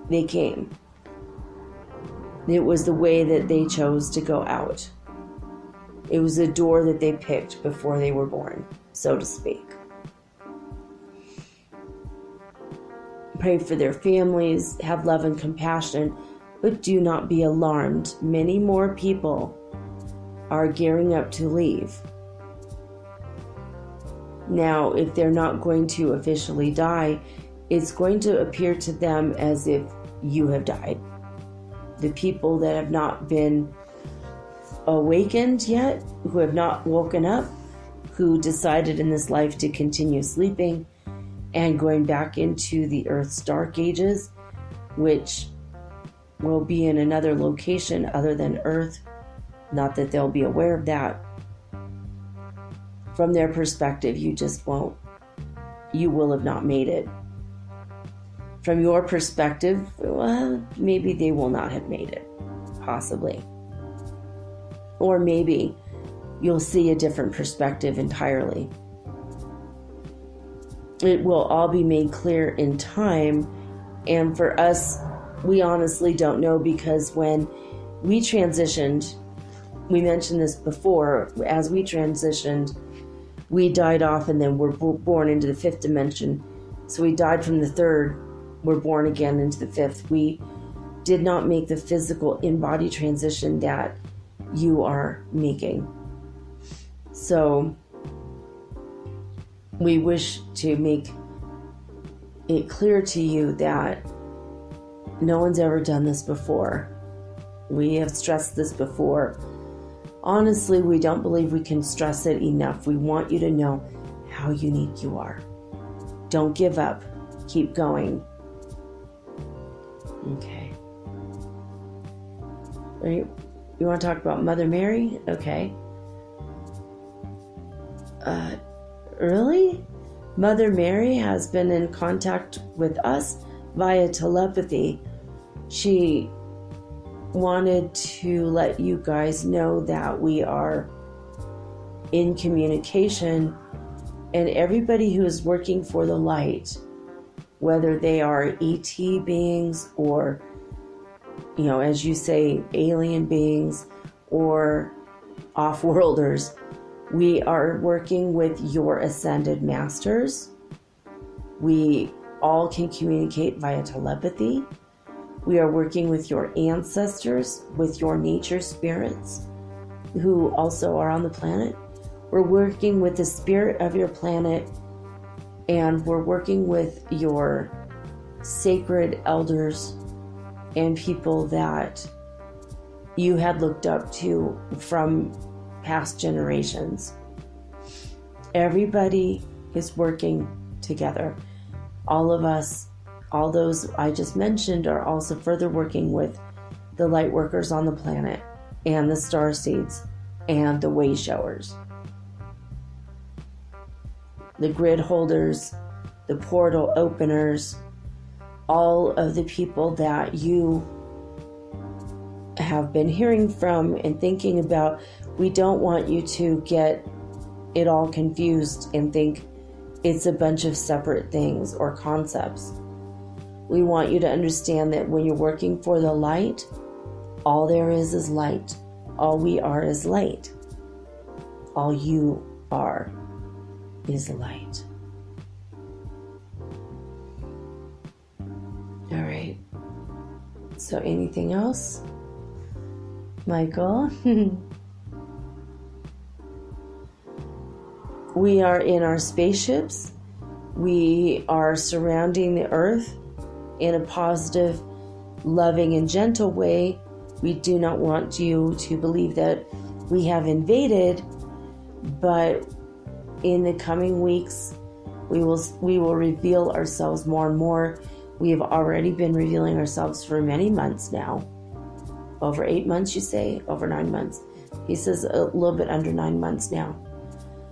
they came. It was the way that they chose to go out. It was the door that they picked before they were born, so to speak. Pray for their families, have love and compassion, but do not be alarmed. Many more people are gearing up to leave. Now, if they're not going to officially die, it's going to appear to them as if you have died. The people that have not been awakened yet, who have not woken up, who decided in this life to continue sleeping and going back into the Earth's dark ages, which will be in another location other than Earth. Not that they'll be aware of that. From their perspective, you just won't. You will have not made it. From your perspective, well, maybe they will not have made it. Possibly. Or maybe you'll see a different perspective entirely. It will all be made clear in time. And for us, we honestly don't know, because when we transitioned, we mentioned this before, as we transitioned, we died off and then we're born into the fifth dimension. So we died from the third, we're born again into the fifth. We did not make the physical in-body transition that you are making. So we wish to make it clear to you that no one's ever done this before. We have stressed this before. Honestly, we don't believe we can stress it enough. We want you to know how unique you are. Don't give up. Keep going. Okay. You want to talk about Mother Mary? Okay. Really? Mother Mary has been in contact with us via telepathy. She wanted to let you guys know that we are in communication, and everybody who is working for the light, whether they are ET beings or, as you say, alien beings or off-worlders, we are working with your ascended masters. We all can communicate via telepathy. We are working with your ancestors, with your nature spirits who also are on the planet. We're working with the spirit of your planet, and we're working with your sacred elders and people that you had looked up to from past generations. Everybody is working together. All of us, all those I just mentioned, are also further working with the light workers on the planet and the star seeds and the way showers, the grid holders, the portal openers, all of the people that you have been hearing from and thinking about. We don't want you to get it all confused and think it's a bunch of separate things or concepts. We want you to understand that when you're working for the light, all there is light. All we are is light. All you are is light. All right. So anything else? Michael? We are in our spaceships. We are surrounding the earth in a positive, loving, and gentle way. We do not want you to believe that we have invaded, but in the coming weeks, we will reveal ourselves more and more. We have already been revealing ourselves for many months now. Over 8 months, you say? Over 9 months. He says a little bit under 9 months now.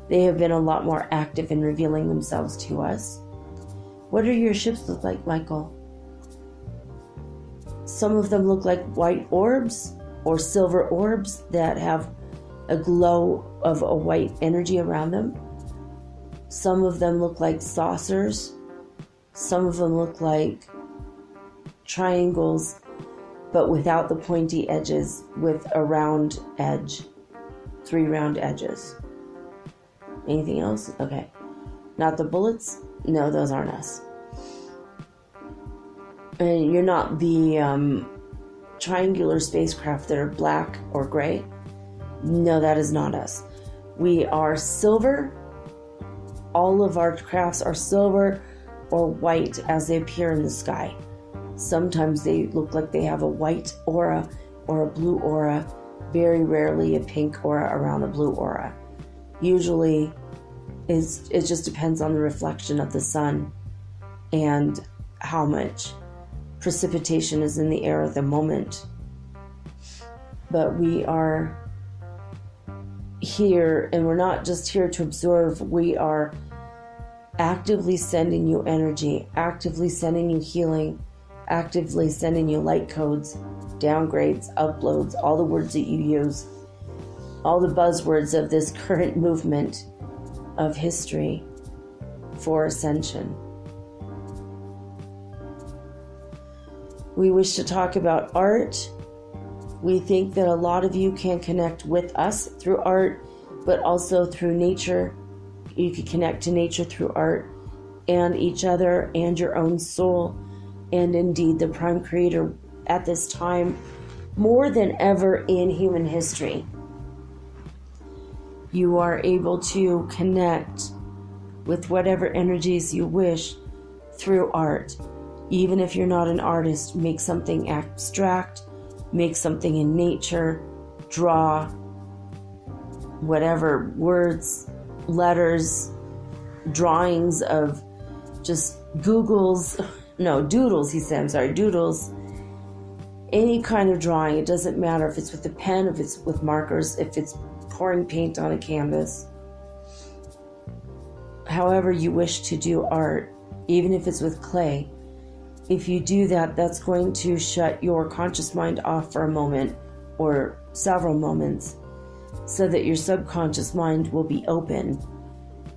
They have been a lot more active in revealing themselves to us. What do your ships look like, Michael? Some of them look like white orbs or silver orbs that have a glow of a white energy around them. Some of them look like saucers. Some of them look like triangles, but without the pointy edges, with a round edge. 3 round edges. Anything else? Okay. Not the bullets? No, those aren't us. And you're not the triangular spacecraft that are black or gray. No, that is not us. We are silver. All of our crafts are silver. or white as they appear in the sky. Sometimes they look like they have a white aura or a blue aura, very rarely a pink aura around the blue aura. Usually it just depends on the reflection of the sun and how much precipitation is in the air at the moment. But we are here, and we're not just here to observe. We are actively sending you energy, actively sending you healing, actively sending you light codes, downgrades, uploads, all the words that you use, all the buzzwords of this current movement of history for ascension. We wish to talk about art. We think that a lot of you can connect with us through art, but also through nature. You can connect to nature through art and each other and your own soul, and indeed the Prime Creator at this time, more than ever in human history. You are able to connect with whatever energies you wish through art. Even if you're not an artist, make something abstract, make something in nature, draw whatever words, letters, drawings of just doodles, he said, doodles. Any kind of drawing, it doesn't matter if it's with a pen, if it's with markers, if it's pouring paint on a canvas. However you wish to do art, even if it's with clay, if you do that, that's going to shut your conscious mind off for a moment or several moments so that your subconscious mind will be open.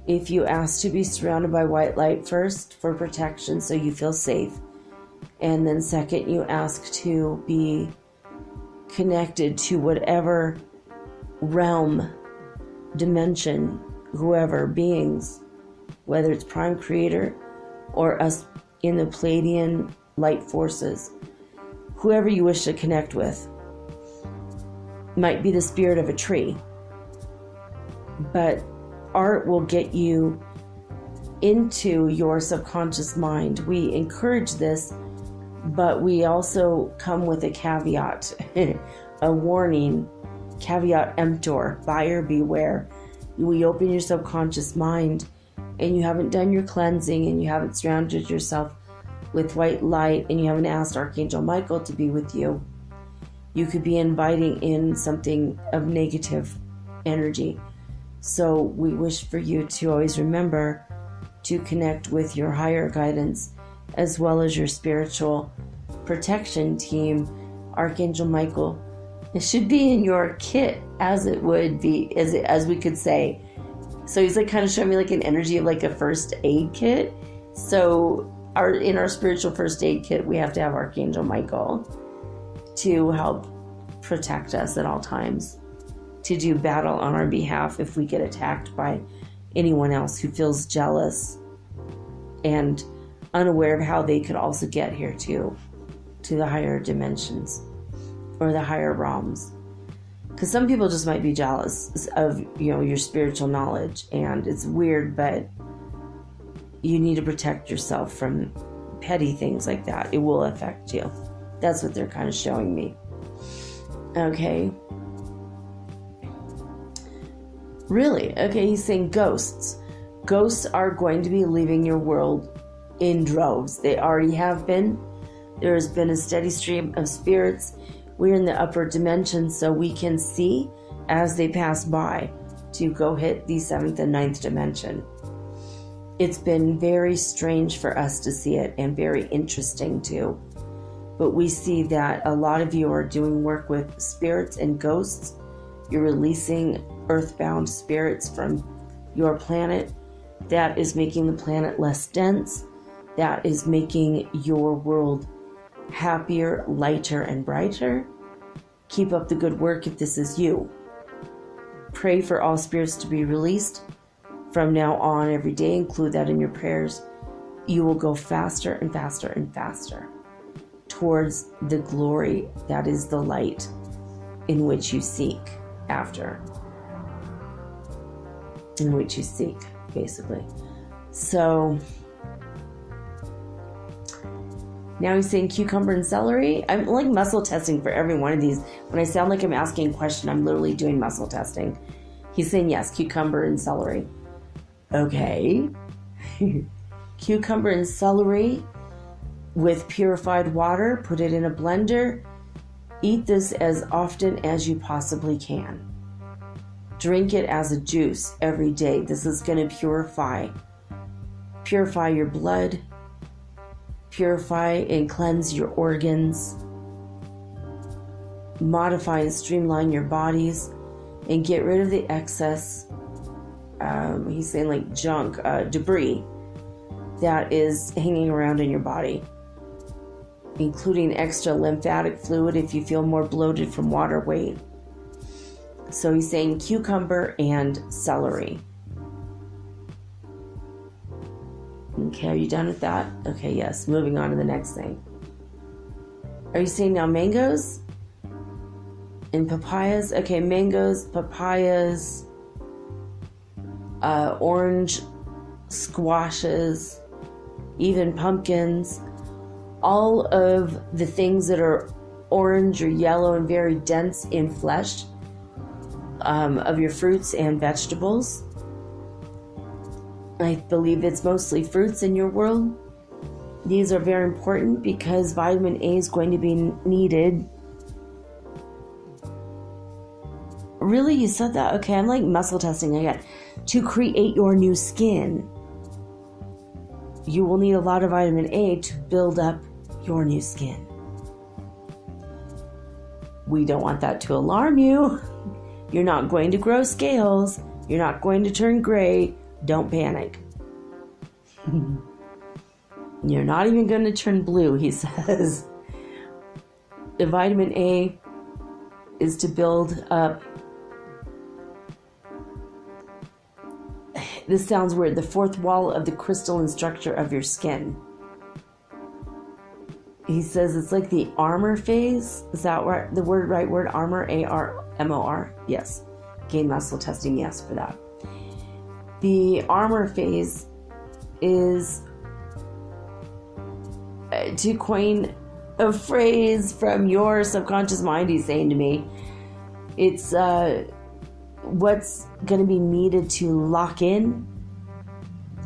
If you ask to be surrounded by white light first for protection so you feel safe, and then second, you ask to be connected to whatever realm, dimension, whoever, beings, whether it's Prime Creator or us in the Pleiadian light forces, whoever you wish to connect with. Might be the spirit of a tree, but art will get you into your subconscious mind. We encourage this, but we also come with a caveat, a warning, caveat emptor, buyer beware. We open your subconscious mind and you haven't done your cleansing and you haven't surrounded yourself with white light and you haven't asked Archangel Michael to be with you, you could be inviting in something of negative energy. So we wish for you to always remember to connect with your higher guidance as well as your spiritual protection team, Archangel Michael. It should be in your kit, as it would be, as we could say. So he's like kind of showing me like an energy of like a first aid kit. So in our spiritual first aid kit, we have to have Archangel Michael to help protect us at all times, to do battle on our behalf if we get attacked by anyone else who feels jealous and unaware of how they could also get here to the higher dimensions or the higher realms. Because some people just might be jealous of, your spiritual knowledge, and it's weird, but you need to protect yourself from petty things like that. It will affect you. That's what they're kind of showing me. Okay. Really? Okay, he's saying ghosts. Ghosts are going to be leaving your world in droves. They already have been. There has been a steady stream of spirits. We're in the upper dimension, so we can see as they pass by to go hit the 7th and 9th dimension. It's been very strange for us to see it and very interesting too. But we see that a lot of you are doing work with spirits and ghosts. You're releasing earthbound spirits from your planet. That is making the planet less dense. That is making your world happier, lighter, and brighter. Keep up the good work if this is you. Pray for all spirits to be released from now on every day. Include that in your prayers. You will go faster and faster and faster towards the glory that is the light in which you seek after. In which you seek, basically. So Now he's saying cucumber and celery. I'm like muscle testing for every one of these. When I sound like I'm asking a question, I'm literally doing muscle testing. He's saying yes, cucumber and celery. Okay. Cucumber and celery with purified water. Put it in a blender. Eat this as often as you possibly can. Drink it as a juice every day. This is going to purify your blood, purify and cleanse your organs, modify and streamline your bodies, and get rid of the excess, he's saying like junk, debris that is hanging around in your body, including extra lymphatic fluid if you feel more bloated from water weight. So he's saying cucumber and celery. Okay, are you done with that? Okay, yes. Moving on to the next thing. Are you saying now mangoes and papayas? Okay, mangoes, papayas, orange squashes, even pumpkins. All of the things that are orange or yellow and very dense in flesh of your fruits and vegetables. I believe it's mostly fruits in your world. These are very important because vitamin A is going to be needed. Really? You said that? Okay, I'm like muscle testing again. To create your new skin. You will need a lot of vitamin A to build up your new skin. We don't want that to alarm you. You're not going to grow scales. You're not going to turn gray. Don't panic. You're not even going to turn blue, he says. The vitamin A is to build up, this sounds weird, the fourth wall of the crystalline structure of your skin. He says it's like the armor phase. Is that right? The right word? Armor, A-R-M-O-R? Yes. Gain muscle testing, yes, for that. The armor phase is, to coin a phrase from your subconscious mind, he's saying to me, it's what's going to be needed to lock in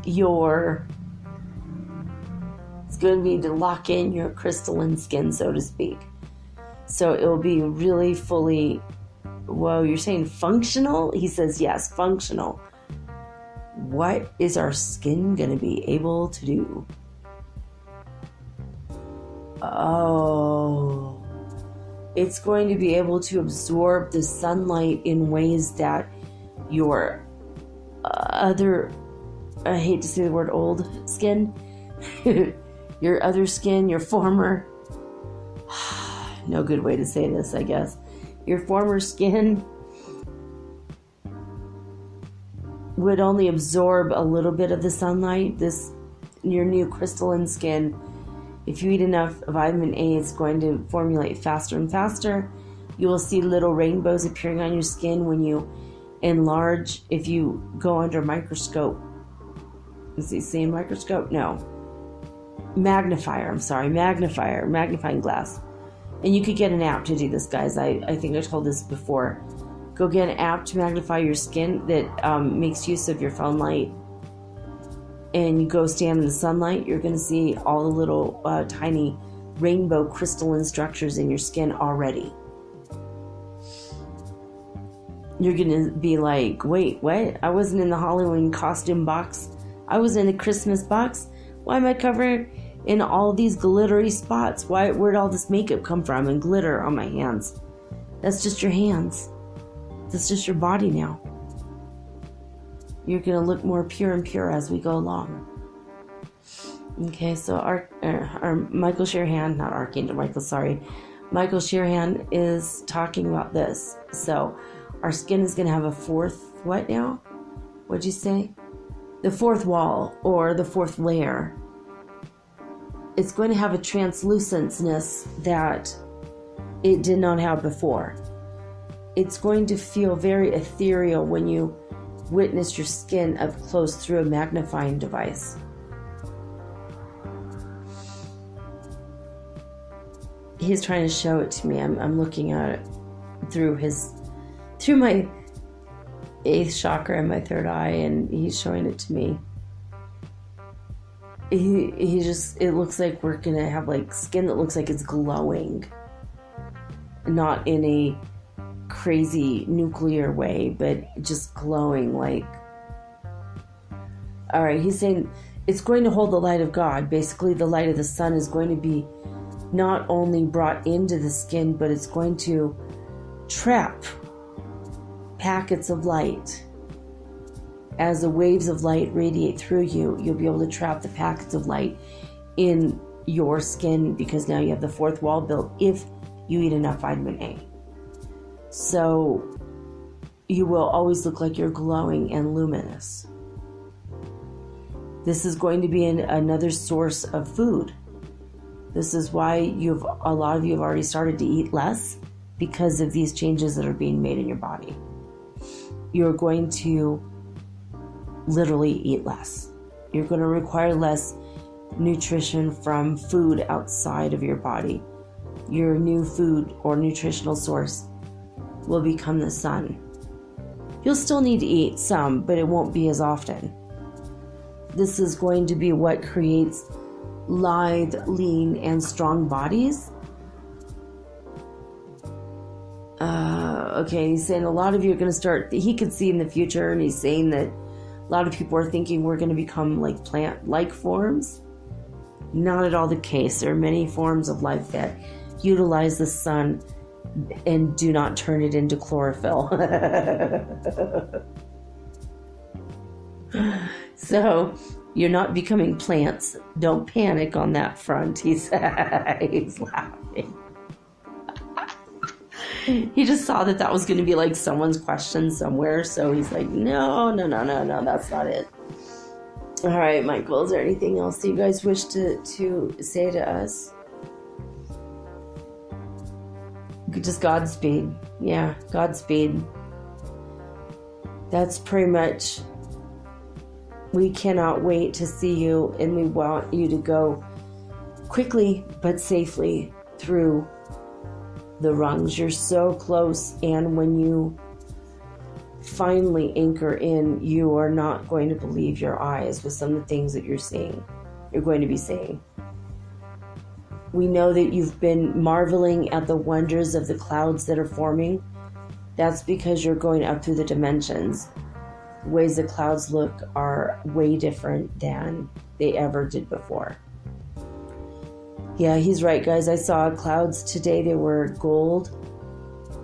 your, it's going to be to lock in your crystalline skin, so to speak. So it will be really fully, whoa, you're saying functional? He says, yes, functional. What is our skin going to be able to do? Oh, it's going to be able to absorb the sunlight in ways that your other, I hate to say the word old skin, your other skin, your former, no good way to say this, I guess, your former skin would only absorb a little bit of the sunlight. Your new crystalline skin, if you eat enough vitamin A, it's going to formulate faster and faster. You will see little rainbows appearing on your skin when you enlarge, if you go under a microscope. Is he saying microscope? No. Magnifying glass. And you could get an app to do this, guys. I think I told this before. Go get an app to magnify your skin that makes use of your phone light. And you go stand in the sunlight, you're going to see all the little tiny rainbow crystalline structures in your skin already. You're going to be like, wait, what? I wasn't in the Halloween costume box. I was in the Christmas box. Why am I covered in all these glittery spots? Where'd all this makeup come from and glitter on my hands? That's just your hands. That's just your body now. You're going to look more pure and pure as we go along. Okay, so our Michael Sherahan, not Archangel Michael, sorry. Michael Sherahan is talking about this. So our skin is going to have a fourth, what now? What'd you say? The fourth wall or the fourth layer. It's going to have a translucentness that it did not have before. It's going to feel very ethereal when you witness your skin up close through a magnifying device. he's trying to show it to me. I'm looking at it through my 8th chakra and my 3rd eye, and he's showing it to me. It looks like we're gonna have like skin that looks like it's glowing, not in a crazy nuclear way, but just glowing. Like, all right, he's saying it's going to hold the light of God. Basically, the light of the sun is going to be not only brought into the skin, but it's going to trap packets of light. As the waves of light radiate through you, you'll be able to trap the packets of light in your skin, because now you have the 4th wall built if you eat enough vitamin A. So you will always look like you're glowing and luminous. This is going to be another source of food. This is why a lot of you have already started to eat less, because of these changes that are being made in your body. You're going to literally eat less. You're going to require less nutrition from food outside of your body. Your new food or nutritional source will become the sun. You'll still need to eat some, but it won't be as often. This is going to be what creates lithe, lean, and strong bodies. Okay, he's saying a lot of you are going to start, he could see in the future, and he's saying that a lot of people are thinking we're going to become like plant-like forms. Not at all the case. There are many forms of life that utilize the sun and do not turn it into chlorophyll. So you're not becoming plants. Don't panic on that front. He's laughing. He just saw that was going to be like someone's question somewhere, so he's like, no, that's not it. All right, Michael, is there anything else that you guys wish to say to us? Just Godspeed. Yeah, Godspeed. That's pretty much, we cannot wait to see you, and we want you to go quickly but safely through the rungs. You're so close, and when you finally anchor in, you are not going to believe your eyes with some of the things that you're going to be seeing. We know that you've been marveling at the wonders of the clouds that are forming. That's because you're going up through the dimensions. The ways the clouds look are way different than they ever did before. Yeah, he's right, guys. I saw clouds today. They were gold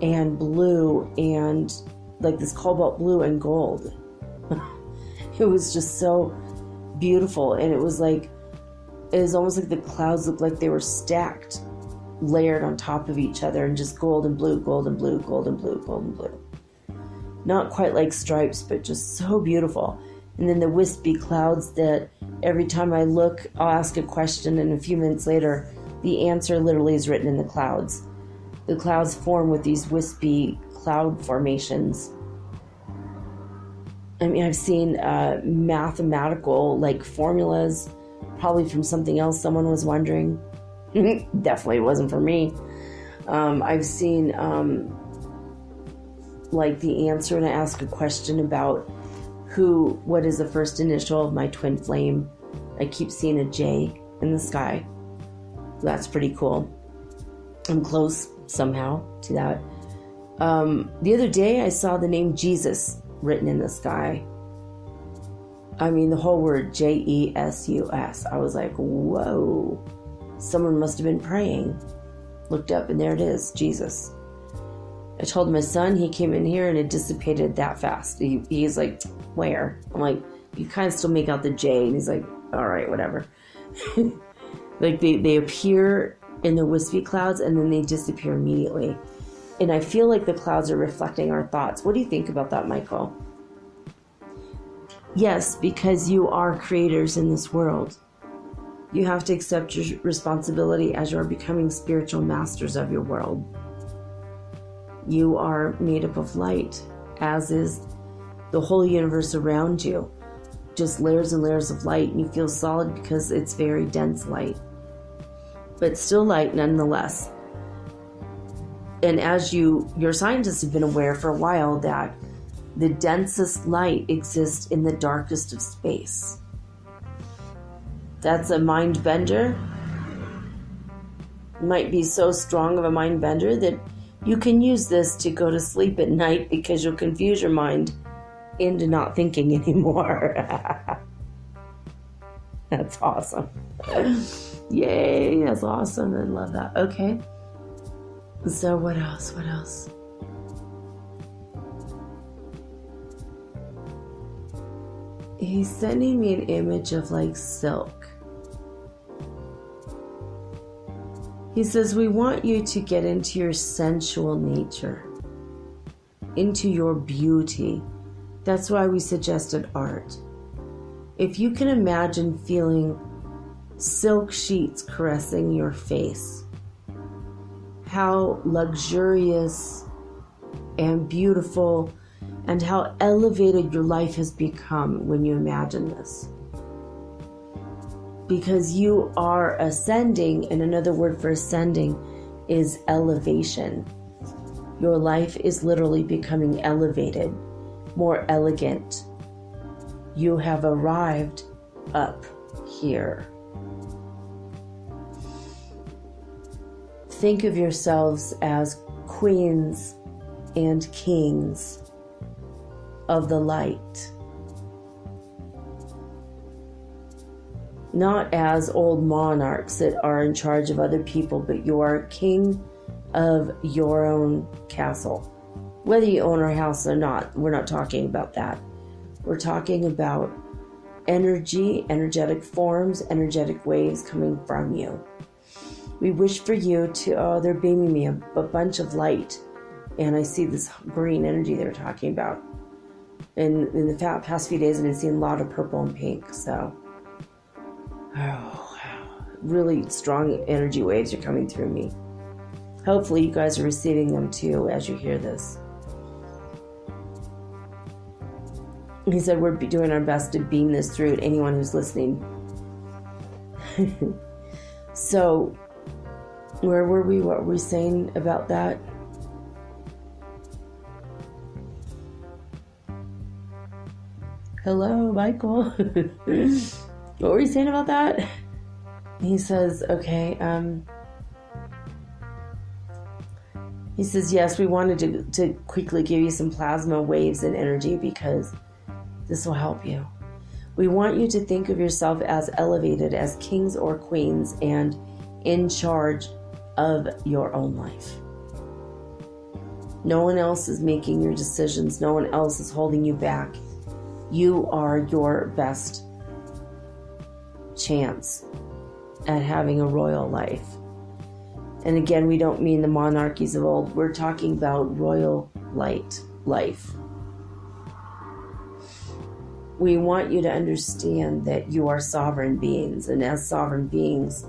and blue, and like this cobalt blue and gold. It was just so beautiful, and it was almost like the clouds looked like they were stacked, layered on top of each other, and just gold and blue, gold and blue, gold and blue, gold and blue. Not quite like stripes, but just so beautiful. And then the wispy clouds that every time I look, I'll ask a question, and a few minutes later, the answer literally is written in the clouds. The clouds form with these wispy cloud formations. I mean, I've seen mathematical like formulas, probably from something else someone was wondering. Definitely wasn't for me. I've seen like the answer, and I ask a question about what is the first initial of my twin flame. I keep seeing a J in the sky. That's pretty cool. I'm close somehow to that. The other day I saw the name Jesus written in the sky. I mean, the whole word Jesus. I was like, whoa. Someone must have been praying. Looked up, and there it is, Jesus. I told my son, he came in here and it dissipated that fast. He's like, where? I'm like, you kind of still make out the J, and he's like, all right, whatever. Like they appear in the wispy clouds and then they disappear immediately. And I feel like the clouds are reflecting our thoughts. What do you think about that, Michael? Yes, because you are creators in this world. You have to accept your responsibility as you're becoming spiritual masters of your world. You are made up of light, as is the whole universe around you. Just layers and layers of light, and you feel solid because it's very dense light. But still light nonetheless. And as your scientists have been aware for a while that the densest light exists in the darkest of space. That's a mind bender. Might be so strong of a mind bender that you can use this to go to sleep at night because you'll confuse your mind into not thinking anymore. That's awesome. Yay, that's awesome. I love that. Okay. So what else? What else? He's sending me an image of like silk. He says, we want you to get into your sensual nature, into your beauty. That's why we suggested art. If you can imagine feeling silk sheets caressing your face, how luxurious and beautiful and how elevated your life has become when you imagine this. Because you are ascending, and another word for ascending is elevation. Your life is literally becoming elevated, more elegant. You have arrived up here. Think of yourselves as queens and kings of the light. Not as old monarchs that are in charge of other people, but you are king of your own castle. Whether you own a house or not, we're not talking about that. We're talking about energy, energetic forms, energetic waves coming from you. We wish for you to, they're beaming me a bunch of light, and I see this green energy they're talking about. And in the past few days, I've been seeing a lot of purple and pink, so really strong energy waves are coming through me. Hopefully you guys are receiving them too as you hear this. He said we're doing our best to beam this through to anyone who's listening. So, where were we? What were we saying about that? Hello, Michael. What were you saying about that? He says, okay, he says, yes, we wanted to quickly give you some plasma waves and energy because this will help you. We want you to think of yourself as elevated, as kings or queens, and in charge of your own life. No one else is making your decisions. No one else is holding you back. You are your best chance at having a royal life. And again, we don't mean the monarchies of old. We're talking about royal life. We want you to understand that you are sovereign beings, and as sovereign beings,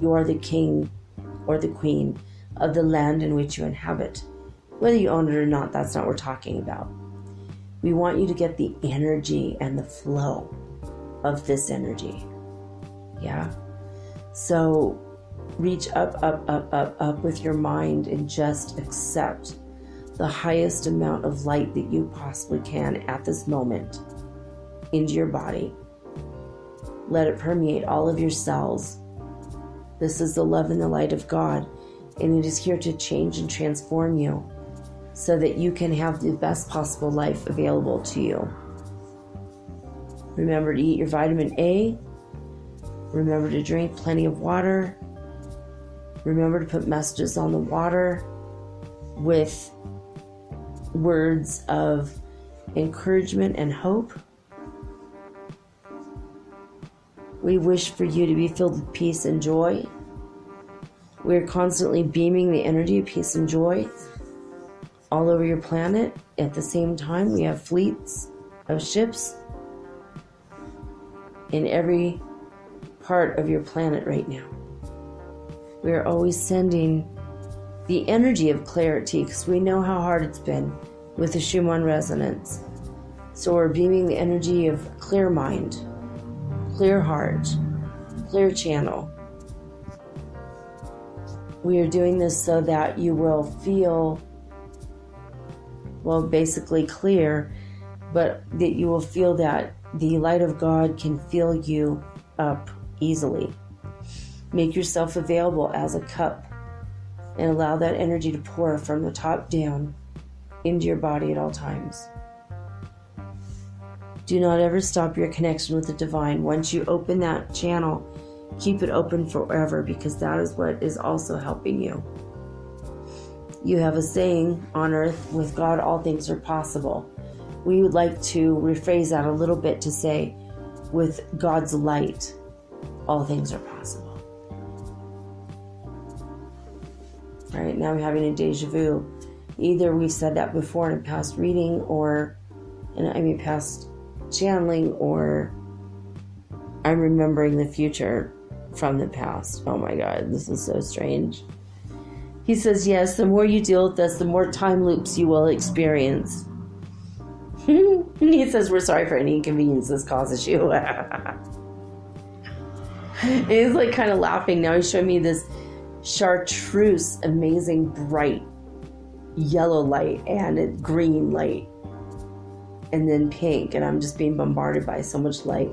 you are the king or the queen of the land in which you inhabit. Whether you own it or not, that's not what we're talking about. We want you to get the energy and the flow of this energy. Yeah? So reach up with your mind and just accept the highest amount of light that you possibly can at this moment into your body. Let it permeate all of your cells. This is the love and the light of God, and it is here to change and transform you so that you can have the best possible life available to you. Remember to eat your vitamin A. Remember to drink plenty of water. Remember to put messages on the water with words of encouragement and hope. We wish for you to be filled with peace and joy. We're constantly beaming the energy of peace and joy all over your planet. At the same time, we have fleets of ships in every part of your planet right now. We are always sending the energy of clarity because we know how hard it's been with the Schumann resonance. So we're beaming the energy of clear mind, clear heart, clear channel. We are doing this so that you will feel, well, basically clear, but that you will feel that the light of God can fill you up easily. Make yourself available as a cup and allow that energy to pour from the top down into your body at all times. Do not ever stop your connection with the divine. Once you open that channel, keep it open forever, because that is what is also helping you. You have a saying on earth, with God all things are possible. We would like to rephrase that a little bit to say, with God's light, all things are possible. All right, now I'm having a deja vu. Either we said that before in a past reading, or past channeling, or I'm remembering the future from the past. Oh my God, this is so strange. He says, yes, the more you deal with this, the more time loops you will experience. He says, we're sorry for any inconvenience this causes you. He's like kind of laughing. Now he's showing me this chartreuse, amazing bright yellow light, and a green light, and then pink, and I'm just being bombarded by so much light.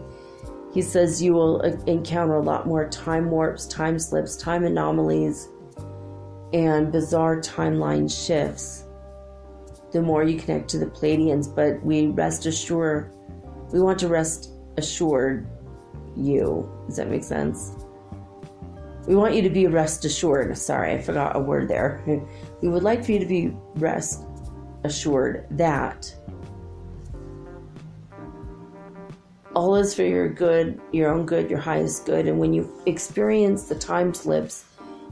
He says you will encounter a lot more time warps, time slips, time anomalies, and bizarre timeline shifts the more you connect to the Pleiadians. But we want to rest assured you. Does that make sense? We want you to be rest assured. Sorry, I forgot a word there. We would like for you to be rest assured that all is for your good, your own good, your highest good. And when you experience the time slips,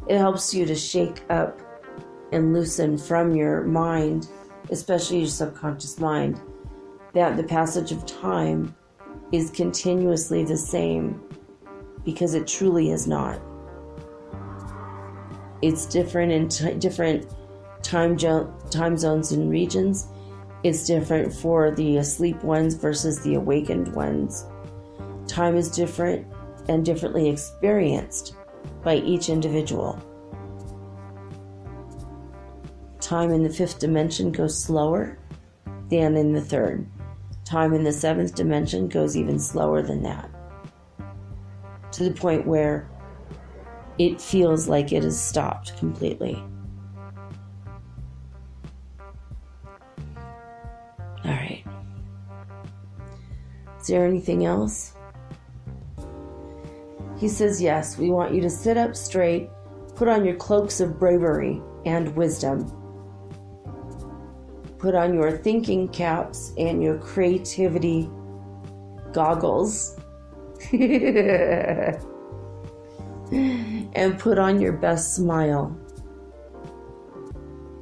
it helps you to shake up and loosen from your mind, especially your subconscious mind, that the passage of time is continuously the same, because it truly is not. It's different in different time zones and regions. It's different for the asleep ones versus the awakened ones. Time is different and differently experienced by each individual. Time in the 5th dimension goes slower than in the 3rd. Time in the 7th dimension goes even slower than that, to the point where it feels like it has stopped completely. All right. Is there anything else? He says, yes, we want you to sit up straight, put on your cloaks of bravery and wisdom. Put on your thinking caps and your creativity goggles. And put on your best smile.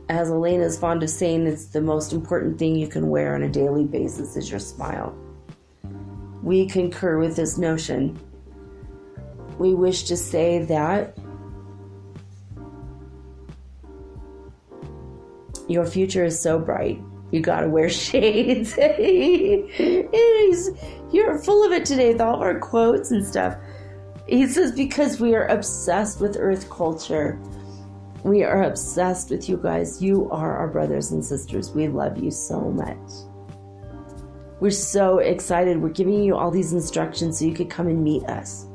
As Elena is fond of saying, it's the most important thing you can wear on a daily basis is your smile. We concur with this notion. We wish to say that your future is so bright. You gotta wear shades. You're full of it today with all of our quotes and stuff. He says, because we are obsessed with Earth culture. We are obsessed with you guys. You are our brothers and sisters. We love you so much. We're so excited. We're giving you all these instructions so you could come and meet us.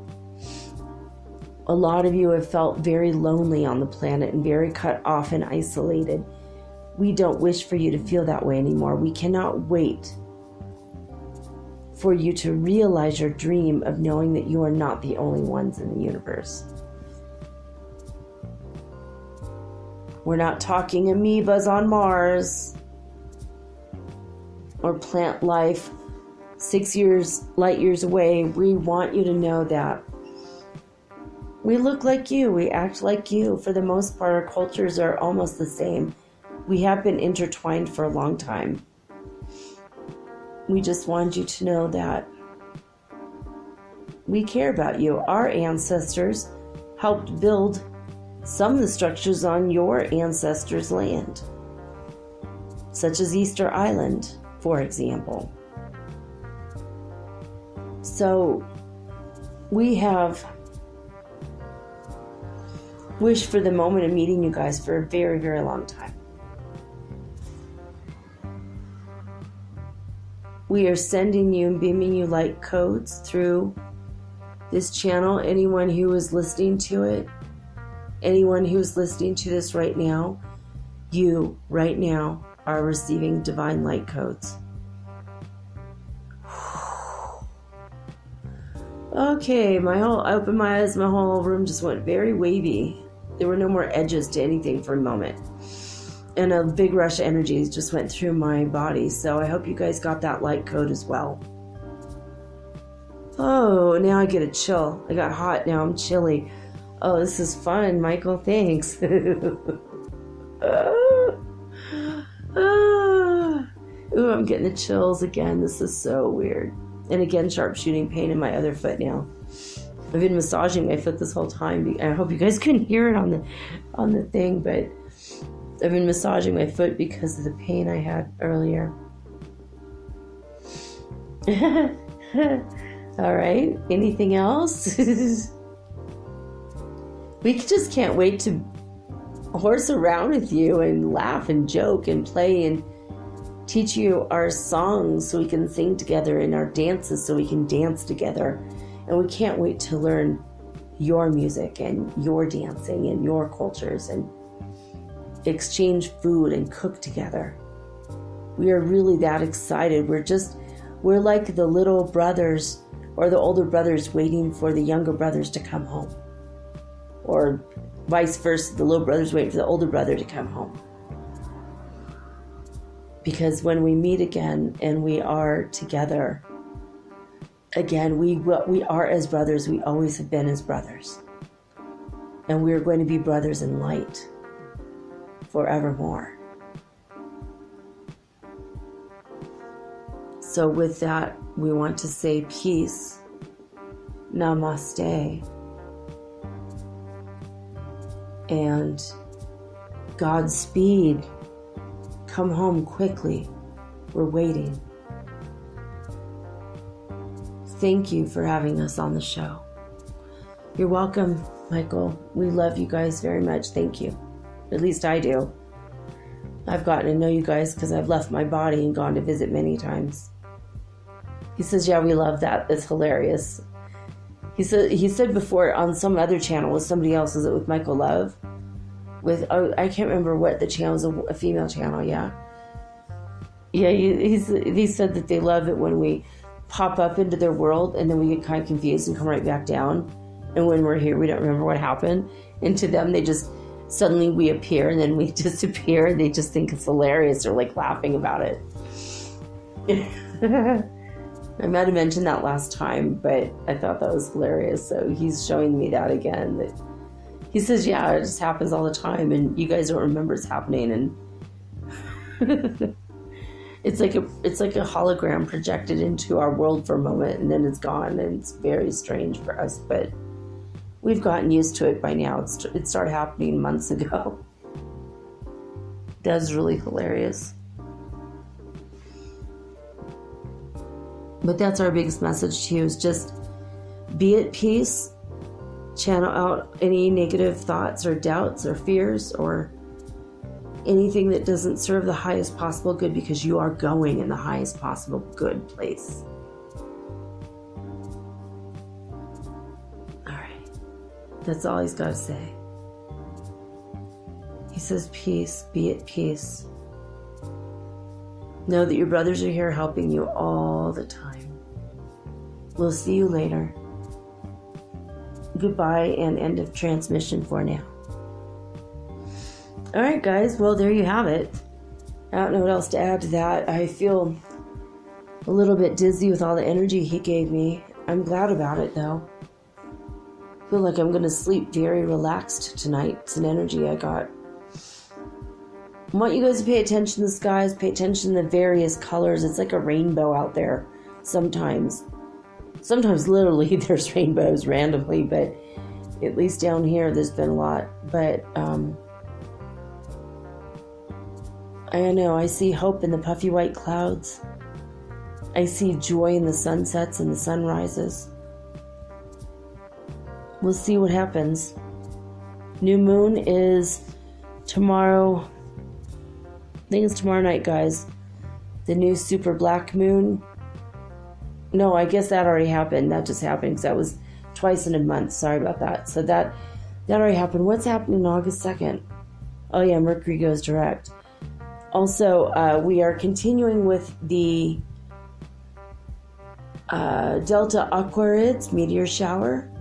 A lot of you have felt very lonely on the planet and very cut off and isolated. We don't wish for you to feel that way anymore. We cannot wait for you to realize your dream of knowing that you are not the only ones in the universe. We're not talking amoebas on Mars or plant life 6 light years away. We want you to know that we look like you, we act like you. For the most part, our cultures are almost the same. We have been intertwined for a long time. We just want you to know that we care about you. Our ancestors helped build some of the structures on your ancestors' land, such as Easter Island, for example. So we have wished for the moment of meeting you guys for a very, very long time. We are sending you and beaming you light codes through this channel. Anyone who is listening to it, anyone who is listening to this right now, you right now are receiving divine light codes. Okay, I opened my eyes, my whole room just went very wavy. There were no more edges to anything for a moment. And a big rush of energy just went through my body. So I hope you guys got that light code as well. Oh, now I get a chill. I got hot, now I'm chilly. Oh, this is fun, Michael, thanks. Ooh, I'm getting the chills again. This is so weird. And again, sharp shooting pain in my other foot now. I've been massaging my foot this whole time. I hope you guys couldn't hear it on the thing, but I've been massaging my foot because of the pain I had earlier. All right. Anything else? We just can't wait to horse around with you and laugh and joke and play and teach you our songs so we can sing together, and our dances so we can dance together. And we can't wait to learn your music and your dancing and your cultures and exchange food and cook together. We are really that excited. We're like the little brothers or the older brothers waiting for the younger brothers to come home. Or vice versa, the little brothers waiting for the older brother to come home. Because when we meet again and we are together, again, we are as brothers. We always have been as brothers. And we are going to be brothers in light forevermore. So with that, we want to say peace. Namaste. And Godspeed. Come home quickly. We're waiting. Thank you for having us on the show. You're welcome, Michael. We love you guys very much. Thank you. At least I do. I've gotten to know you guys because I've left my body and gone to visit many times. He says, yeah, we love that. It's hilarious. He said before on some other channel with somebody else, is it with Michael Love? I can't remember what the channel is, a female channel, yeah. Yeah, he said that they love it when we pop up into their world and then we get kind of confused and come right back down. And when we're here, we don't remember what happened. And to them, suddenly we appear and then we disappear. They just think it's hilarious. They're like laughing about it. I might have mentioned that last time, but I thought that was hilarious. So he's showing me that again. That he says, yeah, it just happens all the time and you guys don't remember it's happening. And it's like a hologram projected into our world for a moment and then it's gone, and it's very strange for us, but we've gotten used to it by now. It started happening months ago. That's really hilarious. But that's our biggest message to you, is just be at peace, channel out any negative thoughts or doubts or fears or anything that doesn't serve the highest possible good, because you are going in the highest possible good place. All right. That's all he's got to say. He says, peace, be at peace. Know that your brothers are here helping you all the time. We'll see you later. Goodbye and end of transmission for now. All right, guys. Well, there you have it. I don't know what else to add to that. I feel a little bit dizzy with all the energy he gave me. I'm glad about it, though. I feel like I'm going to sleep very relaxed tonight. It's an energy I got. I want you guys to pay attention to the skies, pay attention to the various colors. It's like a rainbow out there sometimes. Sometimes literally there's rainbows randomly, but at least down here there's been a lot. But I don't know, I see hope in the puffy white clouds. I see joy in the sunsets and the sunrises. We'll see what happens. New moon is tomorrow. I think it's tomorrow night, guys. The new super black moon. No, I guess that already happened. That just happened because that was twice in a month. Sorry about that. So that already happened. What's happening August 2nd? Oh yeah, Mercury goes direct. Also, we are continuing with the Delta Aquarids meteor shower.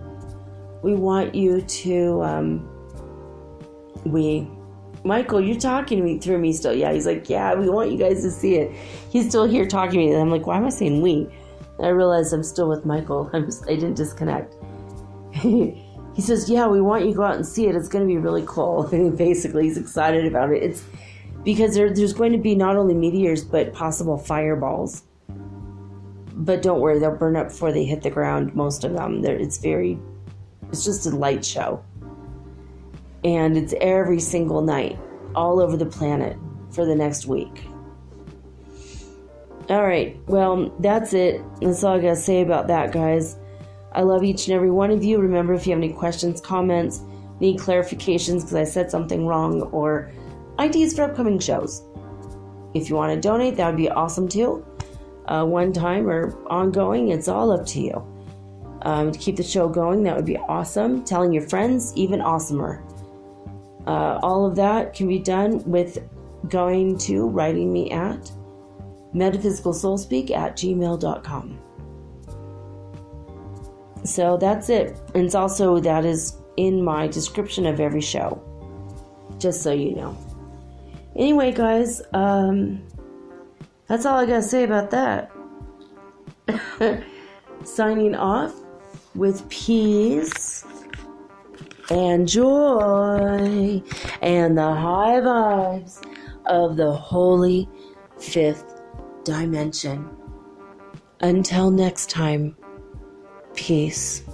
We want you to, Michael, you're talking to me through me still. Yeah, he's like, yeah, we want you guys to see it. He's still here talking to me. And I'm like, why am I saying we? And I realized I'm still with Michael. I didn't disconnect. He says, yeah, we want you to go out and see it. It's going to be really cool. Basically, he's excited about it. It's because there's going to be not only meteors, but possible fireballs. But don't worry, they'll burn up before they hit the ground, most of them. It's just a light show. And it's every single night, all over the planet for the next week. All right, well, that's it. That's all I got to say about that, guys. I love each and every one of you. Remember, if you have any questions, comments, need clarifications because I said something wrong, or ideas for upcoming shows. If you want to donate, that would be awesome too. One time or ongoing, it's all up to you. To keep the show going, that would be awesome. Telling your friends, even awesomer. All of that can be done with writing me at metaphysicalsoulspeak@gmail.com. So that's it. And it's also, that is in my description of every show. Just so you know. Anyway, guys, that's all I got to say about that. Signing off with peace and joy and the high vibes of the holy fifth dimension. Until next time, peace.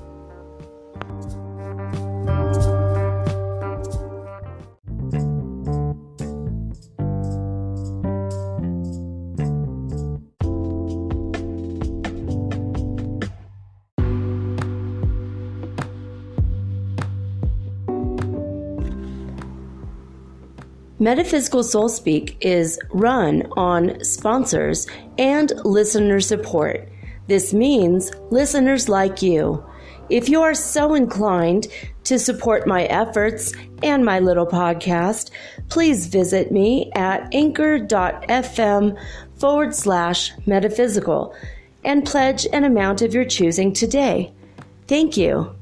Metaphysical Soul Speak is run on sponsors and listener support. This means listeners like you. If you are so inclined to support my efforts and my little podcast, please visit me at anchor.fm/metaphysical and pledge an amount of your choosing today. Thank you.